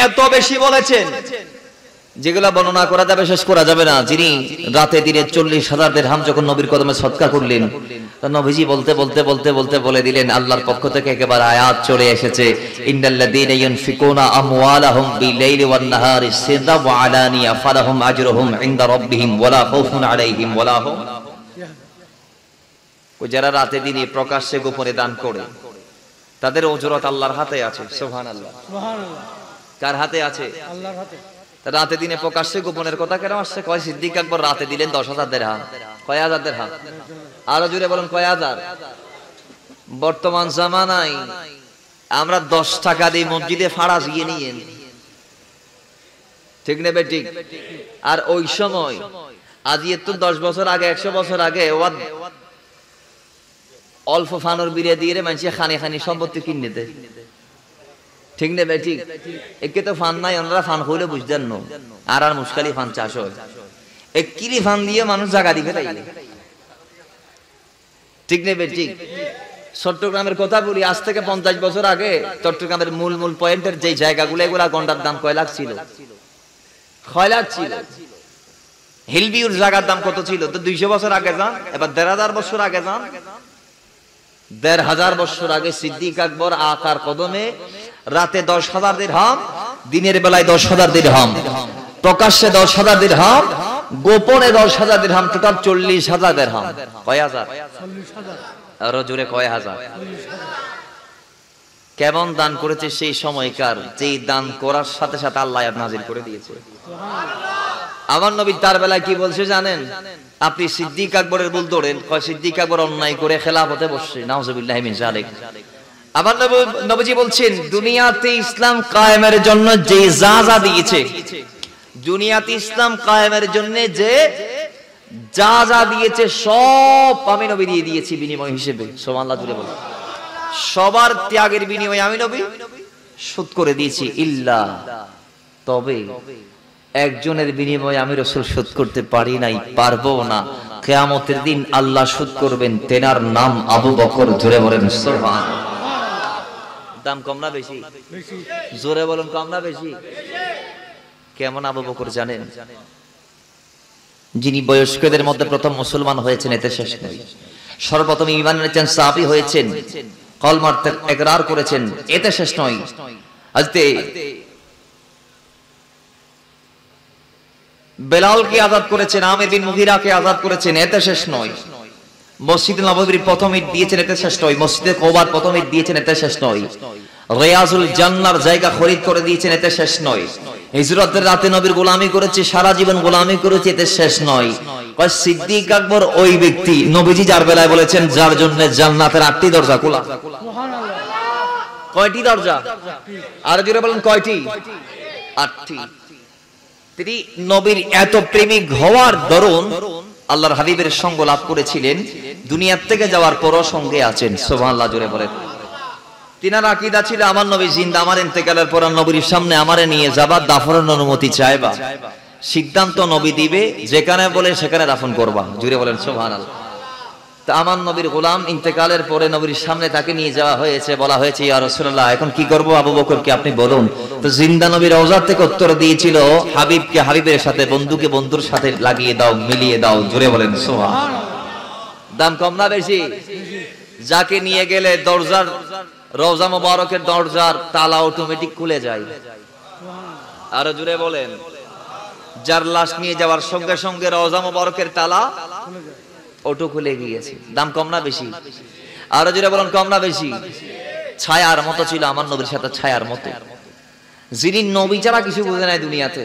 এত বেশি বলেছেন যেগুলা বর্ণনা করা যাবে শেষ করা যাবে না। যিনি রাতে দিনে 40,000 দিরহাম যখন নবীর কদমে সদকা করলেন, নবীজি বলতে বলতে বলতে বলতে বলে দিলেন আল্লাহর পক্ষ থেকে একেবারে আয়াত চলে এসেছে, ইন্নাল্লাযীনা ইউনফিকুনা আমওয়ালাহুম বিলাইলি ওয়ান নাহারি সিররা ওয়া আলানিয়া ফালাহুম আজরুহুম ইনদা রাব্বিহিম ওয়ালা খাউফুন আলাইহিম ওয়ালা হুম। যারা রাতে দিনে প্রকাশ্যে গোপনে দান করে তাদের উজরত আল্লাহর হাতে আছে। সুবহানাল্লাহ। সুবহানাল্লাহ। কার হাতে আছে? আল্লাহর হাতে। রাতে দিনে প্রকাশ্যে গোপনের কথা কেন আসছে? কয় সিদ্দিক আকবর রাতে দিলেন 10,000 দিরহাম। কয় হাজার দিরহাম? আরো জুড়ে বলেন কয় হাজার? বর্তমান জামানায় আমরা 10 টাকা দিয়ে মসজিদে ফাড়া গিয়ে নিয়েন, ঠিক নেবে ঠিক। আর ওই সময় আজ তো 10 বছর আগে 100 বছর আগে অল্প ফানোর বিরে দিয়ে মানুষ খানি খানি সম্পত্তি কিনে দেয়, ঠিক নেবে ঠিক। একে তো ফান নাই, ওনারা ফান হইলে বুঝতেন না। আর মুশকালি ফান চাষ হয়, এক কিরি ফান দিয়ে মানুষ জায়গা দিবে তাই, ঠিক নেবে ঠিক। চট্টগ্রামের কথা বলি, আজ থেকে 50 বছর আগে চট্টগ্রামের মূল মূল পয়েন্টের যে জায়গাগুলো এগুলা গন্ডার দাম কয় লাখ ছিল? 6 লাখ ছিল। হিলবিউর জায়গার দাম কত ছিল? তো 200 বছর আগে যান, এবার 1,500 বছর আগে যান। 1,500 বছর আগে সিদ্দিক আকবর আকার কদমে রাতে 10,000 দিরহাম, দিনের বেলায় 10,000 দিরহাম, প্রকাশ্যে 10,000 দিরহাম, গোপনে 10,000 দিরহাম, টোটাল 40,000 দিরহাম। কয় হাজার? 40,000। আরো জোরে কয় হাজার? কেমন দান করেছে সেই সময়কার, যেই দান করার সাথে সাথে আল্লাহ আয়াত নাযিল করে দিয়েছে। আমার নবী তার বেলায় কি বলছে জানেন? আপনি সিদ্দিক আকবরের ভুল ধরেন, কয় সিদ্দিক আকবর অন্যায় করে খেলাফতে বসছে, নাউজুবিল্লাহ মিন যালিক। আবার নবীজি বলছেন দুনিয়াতে ইসলাম কায়েমের জন্য যে যা দিয়েছে, দুনিয়াতে ইসলাম কায়েমের জন্য যে যা দিয়েছে সব আমি নবী দিয়ে দিয়েছি বিনিময় হিসেবে। সুবহানাল্লাহ জুড়ে বলেন। সবার ত্যাগের বিনিময়ে আমি নবী শোধ করে দিয়েছি, ইল্লা তবে একজনের বিনিময়ে আমি রাসূল শোধ করতে পারি নাই, পারবো না। কিয়ামতের দিন আল্লাহ শোধ করবেন, তেনার নাম আবু বকর। জোরে বলেন সুবহানাল্লাহ। দাম কম না বেশি? জোরে বলেন কম না বেশি? কেমন আবু বকর জানেন? যিনি বয়স্কদের মধ্যে প্রথম মুসলমান হয়েছেন, এতে শেষ নয়। সর্বপ্রথম ঈমান এনেছেন, সাহাবী হয়েছেন, কলমার ইকরার করেছেন, এতে শেষ নয়। আজকে বেলালকে আযাদ করেছেন, আমির বিন মুগীরাকে আযাদ করেছেন, এতে শেষ নয়। মসজিদে নববীর প্রথম ঈদ দিয়েছেন, এতে শেষ নয়। মসজিদে কওবার প্রথম ঈদ দিয়েছেন, এতে শেষ নয়। রিয়াজুল জান্নার জায়গা খরিদ করে দিয়েছেন, এতে শেষ নয়। হিজরতের রাতে নবীর গোলামি করেছে, সারা জীবন গোলামি করেছে, এতে শেষ নয়। কয় সিদ্দিক আকবর ওই ব্যক্তি নবীজি যার বেলায় বলেছেন যার জন্য জান্নাতের 8টি দরজা খোলা। সুবহানাল্লাহ। কয়টি দরজা? আর জোরে বলেন কয়টি? 8টি। তিনি নবীর এত প্রেমিক হওয়ার দরুন আল্লাহর হাবিবের সঙ্গ লাভ করেছিলেন, দুনিয়ার থেকে যাওয়ার পরও সঙ্গে আছেন। সুবহানাল্লাহ জোরে বলেন। তিনার আকীদা ছিল আমার নবী জিন্দা, আমার ইন্তেকালের পর নবীর সামনে আমারে নিয়ে যাবা, দাফনের অনুমতি চাইবা, সিদ্ধান্ত নবী দিবে, যেখানে বলে সেখানে দাফন করবা। জোরে বলেন সুবহানাল্লাহ। তা আমার নবীর গোলাম ইন্তেকালের পরে নবীর সামনে তাকে নিয়ে যাওয়া হয়েছে, বলা হয়েছে ইয়া রাসূলুল্লাহ এখন কি করব আবু বকরকে আপনি বলুন। তো জিন্দা নবীর রওজা থেকে উত্তর দিয়েছিল হাবিবকে হাবিবের সাথে, বন্ধুকে বন্ধুর সাথে লাগিয়ে দাও, মিলিয়ে দাও। জোরে বলেন সুবহানাল্লাহ। দাম কম না বেশি? যাকে নিয়ে গেলে দরজার রওজা মোবারকের দরজার তালা অটোমেটিক খুলে যায়। আরো জোরে বলেন। যার লাশ নিয়ে যাওয়ার সঙ্গে সঙ্গে রওজা মোবারকের তালা অটো খুলে গিয়েছে। দাম কম না বেশি? আরো জোরে বলেন কম না বেশি? ছায়ার মতো ছিল আমার নবীর সাথে, ছায়ার মতো। যিনি নবী ছাড়া কিছু বুঝে নাই দুনিয়াতে,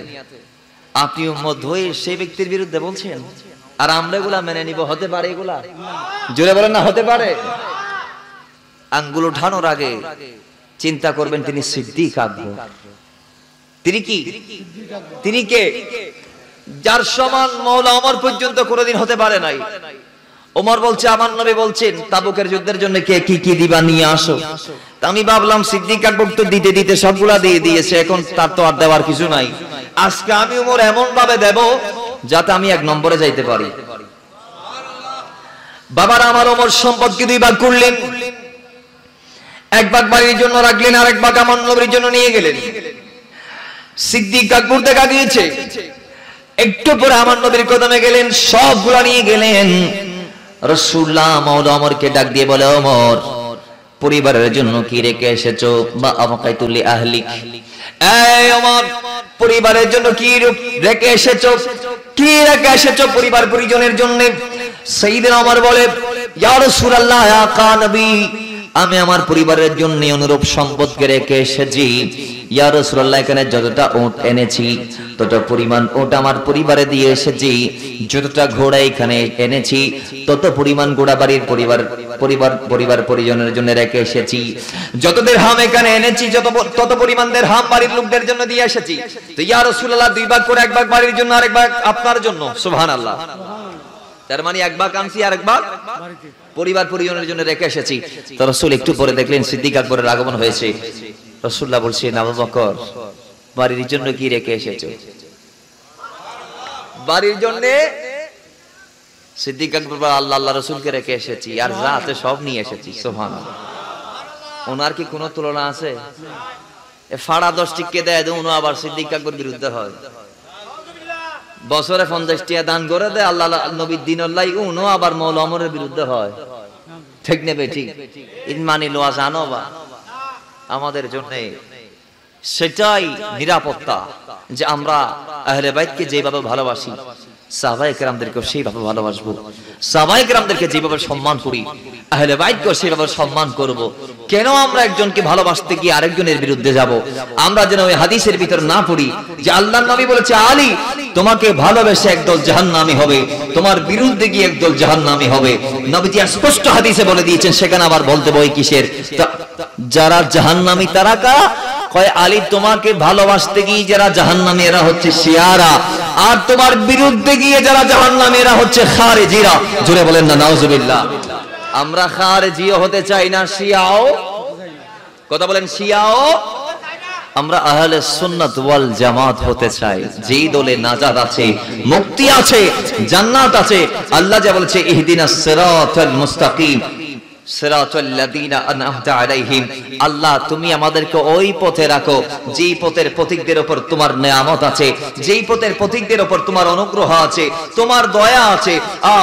আপনি উম্মত হয়ে সেই ব্যক্তির বিরুদ্ধে বলছেন, আর আমরা এগুলা মেনে নিব? হতে পারে এগুলা? জোরে বলেন না হতে পারে? আঙ্গুল উঠানোর আগে চিন্তা করবেন তিনি সিদ্দিক আকবর। তিনি কি? তিনি কে? যার সমান মাওলা ওমর পর্যন্ত কোনোদিন হতে পারে নাই। ওমর বলছে, আমার নবী বলছেন তাবুকের যুদ্ধের জন্য কে কি কি দিবা নিয়ে আসো। আমি ভাবলাম সিদ্দিক আকবর তো দিতে দিতে সবগুলা দিয়ে দিয়েছে, এখন তার তো আর দেওয়ার কিছু নাই। আজকে আমি ওমর এমন ভাবে দেব যাতে আমি 1 নম্বরে যাইতে পারি। বাবার আমার ওমর সম্পদকে 2 ভাগ করলেন, 1 ভাগ বাড়ির জন্য রাখলেন, আর 1 ভাগ আমার নবীর জন্য নিয়ে গেলেন। সিদ্দিক আকবর দেখা গিয়েছে, একটু পরে আমার নবীর কদমে গেলেন, সবগুলা নিয়ে গেলেন। রাসূলুল্লাহ মাওলা ওমরকে ডাক দিয়ে বলে, ওমর পরিবারের জন্য কি রেখে এসেছো? বা আমাকাইতুল লি আহলিক। এই ওমর পরিবারের জন্য কি রেখে এসেছো? কি রেখে এসেছো পরিবার পরিজনের জন্য? সাইয়েদনা ওমর বলে, ইয়া রাসূলুল্লাহ ইয়া নবী, আমি আমার পরিবারের জন্য অনুরূপ সম্পদকে রেখে এসেছি। ইয়া রাসূলুল্লাহ এখানে যতটা উট এনেছি তত পরিমাণ উট আমার পরিবারে দিয়ে এসেছি, যতটা ঘোড়া এখানে এনেছি তত পরিমাণ ঘোড়া বাড়ির পরিবার পরিজনের জন্য রেখে এসেছি, যত দিরহাম এখানে এনেছি তত পরিমাণ দিরহাম বাড়ির লোকদের জন্য দিয়ে এসেছি। তো ইয়া রাসূলুল্লাহ 2 ভাগ করে 1 ভাগ বাড়ির জন্য আর 1 ভাগ আপনার জন্য। সুবহানাল্লাহ। তার মানে 1 ভাগ আনছি আর 1 ভাগ পরিবার পরিজনের জন্য রেখে এসেছি। তো রাসূল একটু পরে দেখলেন সিদ্দিক আকবরের আগমন হয়েছে। রাসূলুল্লাহ বলছেন, আবু বকর বাড়ির জন্য কি রেখে এসেছো? বাড়ির জন্য সিদ্দিক আকবর আল্লাহ রাসূলকে রেখে এসেছি, আর যা আছে সব নিয়ে এসেছি। সুবহানাল্লাহ। ওনার কি কোনো তুলনা আছে? এ ফাড়া 10 টিকে দেয় উনি আবার সিদ্দিক আকবর বিরুদ্ধে হয়। বছরে 50 টাকা দান করে দেয় আল্লাহ নবীর দিন আল্লাহ, উনি আবার মাওলা ওমরের বিরুদ্ধে হয়। ঠিক নেবে? ঠিক। ইমানি লোয়া জানো বা আমাদের জন্য সেটাই নিরাপত্তা যে আমরা আহলে বাইতকে যেভাবে ভালোবাসি, সাহাবায়ে কেরামদেরকে সেইভাবে ভালোবাসবো। সাহাবায়ে কেরামদেরকে যেভাবে সম্মান করি, আহলে বাইতকে সেইভাবে সম্মান করব। কেন আমরা একজনকে ভালোবাসতে গিয়ে আরেকজনের বিরুদ্ধে যাব? আমরা যেন ওই হাদিসের ভিতর না পড়ি যে আল্লাহর নবী বলেছে, আলী তোমাকে ভালোবেসে একদল জাহান্নামী হবে, তোমার বিরুদ্ধে গিয়ে একদল জাহান্নামী হবে। নবীজি স্পষ্ট হাদিসে বলে দিয়েছেন, সেখানে আবার বলতে বই কিসের? যারা জাহান্নামী তারা কারা? কয় আলী তোমাকে ভালোবাসতে গিয়ে যারা জাহান্নামী এরা হচ্ছে শিয়ারা, আর তোমার বিরুদ্ধে গিয়ে যারা জাহান্নামী এরা হচ্ছে খারেজিরা। জোরে বলেন না নাউজুবিল্লাহ। আমরা খারেজিও হতে চাই না, শিয়াও, কথা বলেন, শিয়াও। আমরা আহলে সুন্নাত ওয়াল জামাত হতে চাই, যেই দলে নাজাত আছে, মুক্তি আছে, জান্নাত আছে। আল্লাহ যা বলেছে ইহদিনাস সিরাতাল মুস্তাকিম সিরাতাল লাযিনা আনআমতা আলাইহিম, আল্লাহ তুমি আমাদেরকে ওই পথে রাখো যেই পথের পথিকদের উপর তোমার নিয়ামত আছে, যেই পথের পথিকদের উপর তোমার অনুগ্রহ আছে, তোমার দয়া আছে,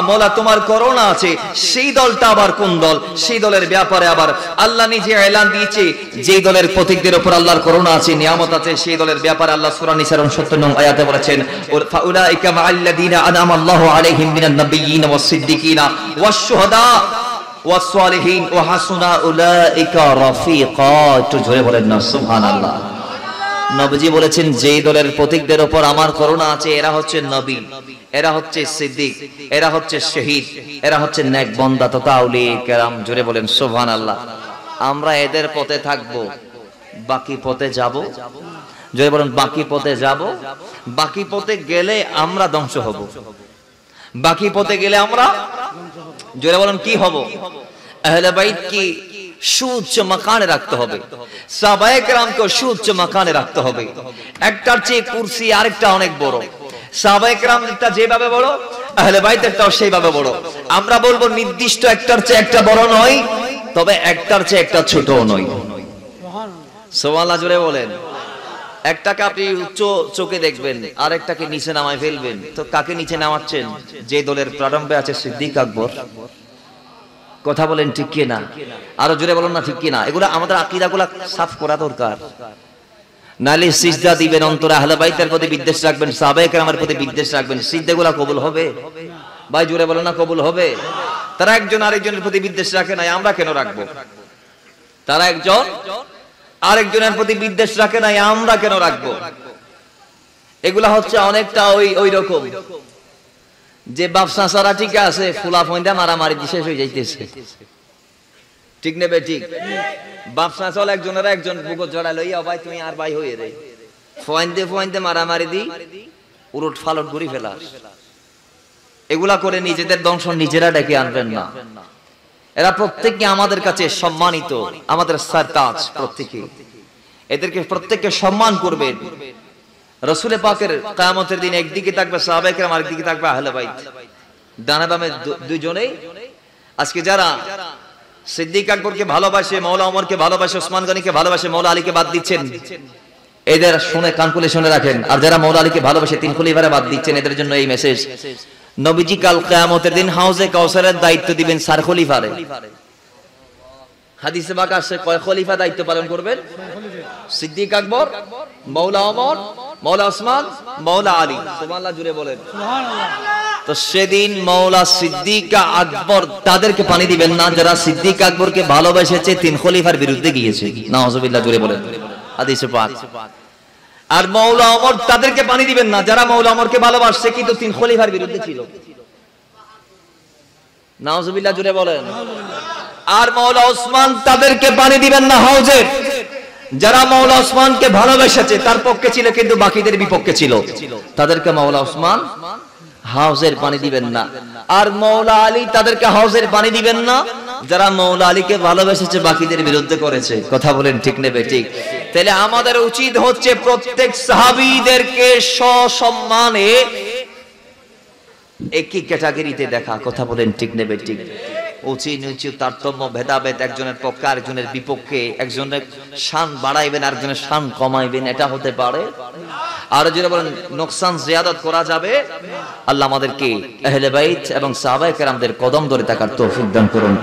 মওলা তোমার করুণা আছে। সেই দলটা আবার কোন দল? সেই দলের ব্যাপারে আবার আল্লাহ নিজে এলান দিয়েছে, যেই দলের পথিকদের উপর আল্লাহর করুণা আছে, নিয়ামত আছে, সেই দলের ব্যাপারে আল্লাহ সূরা নিসার ৭৯ নং আয়াতে বলেছেন, ফাউলাইকা মাআল্লাযিনা আনআমা আল্লাহু আলাইহিম মিনান নাবিয়্যিনা ওয়াস সিদ্দিকিনা ওয়াশ শুহাদা ওয়াসসালিহিন ওয়া হাসুনা উলাইকা রাফিকা। একটু জোরে বলেন না সুবহানাল্লাহ। নবীজি বলেছেন, যেই দলের প্রতীকদের উপর আমার করুণা আছে এরা হচ্ছে নবী, এরা হচ্ছে সিদ্দিক, এরা হচ্ছে শহীদ, এরা হচ্ছে নেক বান্দা তথা আউলিয়া কেরাম। জোরে বলেন সুবহানাল্লাহ। আমরা এদের পথে থাকব, বাকি পথে যাব। জোরে বলেন বাকি পথে যাব। বাকি পথে গেলে আমরা ধ্বংস হব, বাকি পথে গেলে আমরা, জোরে বলেন কি হব? আহলে বাইত কি সুউচ্চ মাকানে রাখতে হবে, সাহাবায়ে কেরামকে সুউচ্চ মাকানে রাখতে হবে। একটার চেয়ে কুরসি আরেকটা অনেক বড়। সাহাবায়ে কেরামটা যেভাবে বড়, আহলে বাইতেরটাও সেইভাবে বড়। আমরা বলবো নির্দিষ্ট একটার চেয়ে একটা বড় নয়, তবে একটার চেয়ে একটা ছোটও নয়। সুবহানাল্লাহ, জোরে বলেন। একটাকে আপনি উচ্চ চোখে দেখবেন, আরেকটাকে নিচে নামায় ফেলবেন। তো কাকে নিচে নামাচ্ছেন? যে দলের প্রারম্ভে আছে সিদ্দিক আকবর। কথা বলেন ঠিক কি না? আরো জোরে বলেন না ঠিক কি না? এগুলা আমাদের আকীদাগুলা সাফ করা দরকার। নালে সিজদা দিবেন অন্তরে, আহলে বাইতের প্রতি বিদ্বেষ রাখবেন, সাহাবায়ে কেরামের প্রতি বিদ্বেষ রাখবেন, সিজদাগুলা কবুল হবে? ভাই জোরে বলেন না কবুল হবে? তারা একজন আরেকজনের প্রতি বিদ্বেষ রাখে নাই, আমরা কেন রাখবো? তারা একজন আরেকজনের প্রতি বিদ্বেষ রাখে নাই, আমরা কেন রাখবো? এগুলা হচ্ছে অনেকটা ওই রকম যে ব্যবসা সারা ঠিক আছে, ফুলা ফইন্দা মারামারি শেষ হয়ে যাইতেছে। ঠিক নেবে ঠিক? ব্যবসা চল একজনের একজন বুকত জড়া লইয়া, ভাই তুমি আর ভাই হয়ে রে, ফইন্দে মারামারি দি উলট ফালট ঘুরি ফেলা। এগুলা করে নিজেদের দংশন নিজেরা ডেকে আনবেন না। এরা প্রত্যেককে আমাদের কাছে সম্মানিত, আমাদের সরতাজ প্রত্যেকে। এদেরকে প্রত্যেককে সম্মান করবেন। রাসূল পাকের কিয়ামতের দিন একদিকে থাকবে সাহাবায়ে কেরাম, আরেকদিকে থাকবে আহলে বাইত। ডানে বামে দুইজনেই। আজকে যারা সিদ্দিক আকবরকে ভালোবাসে, মাওলা ওমরকে ভালোবাসে, ওসমান গনিকে ভালোবাসে, মাওলা আলীকে বাদ দিচ্ছেন, এদের শুনে কান খুলে শুনে রাখেন। আর যারা মাওলা আলীকে ভালোবাসে, তিন খলিফারে বাদ দিচ্ছেন, এদের জন্য এই মেসেজ। নবীজি কাল কিয়ামতের দিন হাউজে কাউসারের দায়িত্ব দিবেন 4 খলিফারে। হাদিসে পাক আছে কয় খলিফা দায়িত্ব পালন করবেন? সিদ্দিক আকবর, মাওলা ওমর, মাওলা ওসমান, মাওলা আলী। সুবহানাল্লাহ, জুড়ে বলেন সুবহানাল্লাহ। তো সেদিন মাওলা সিদ্দিক আকবর তাদেরকে পানি দিবেন না যারা সিদ্দিক আকবরকে ভালোবেসেছে, 3 খলিফার বিরুদ্ধে গিয়েছে। নাউজুবিল্লাহ, জুড়ে বলেন হাদিসে পাক। আর মাওলা ওমর তাদেরকে পানি দিবেন না যারা মাওলা ওমরকে ভালোবাসছে কিন্তু 3 খলিফার বিরুদ্ধে ছিল। নাউজুবিল্লাহ, জুড়ে বলেন। আর মাওলা ওসমান তাদেরকে পানি দিবেন না হাউজে, যারা মাওলা ওসমানকে ভালোবেসেছে তার পক্ষে ছিল কিন্তু বাকিদের বিপক্ষে ছিল, তাদেরকে মাওলা ওসমান হাউজের পানি দিবেন না। আর মাওলা আলী তাদেরকে হাউজের পানি দিবেন না যারা মাওলা আলীকে ভালোবেসেছে বাকিদের বিরুদ্ধে করেছে। কথা বলেন ঠিক নেবে ঠিক? তাহলে আমাদের উচিত হচ্ছে প্রত্যেক সাহাবীদেরকে সসম্মানে একই ক্যাটাগরিতে দেখা। কথা বলেন ঠিক নেবে ঠিক? উঁচু নিচু তারতম্য ভেদাভেদ, একজনের পক্ষে আরেকজনের বিপক্ষে, একজনের শান বাড়াইবেন আরেকজনের শান কমাইবেন, এটা হতে পারে? আর যদি বলেন নোকসান জিয়াদত করা যাবে। আল্লাহ আমাদেরকে আহলে বাইত এবং সাহাবায়ে কেরামদের কদম ধরে থাকার তৌফিক দান করুন।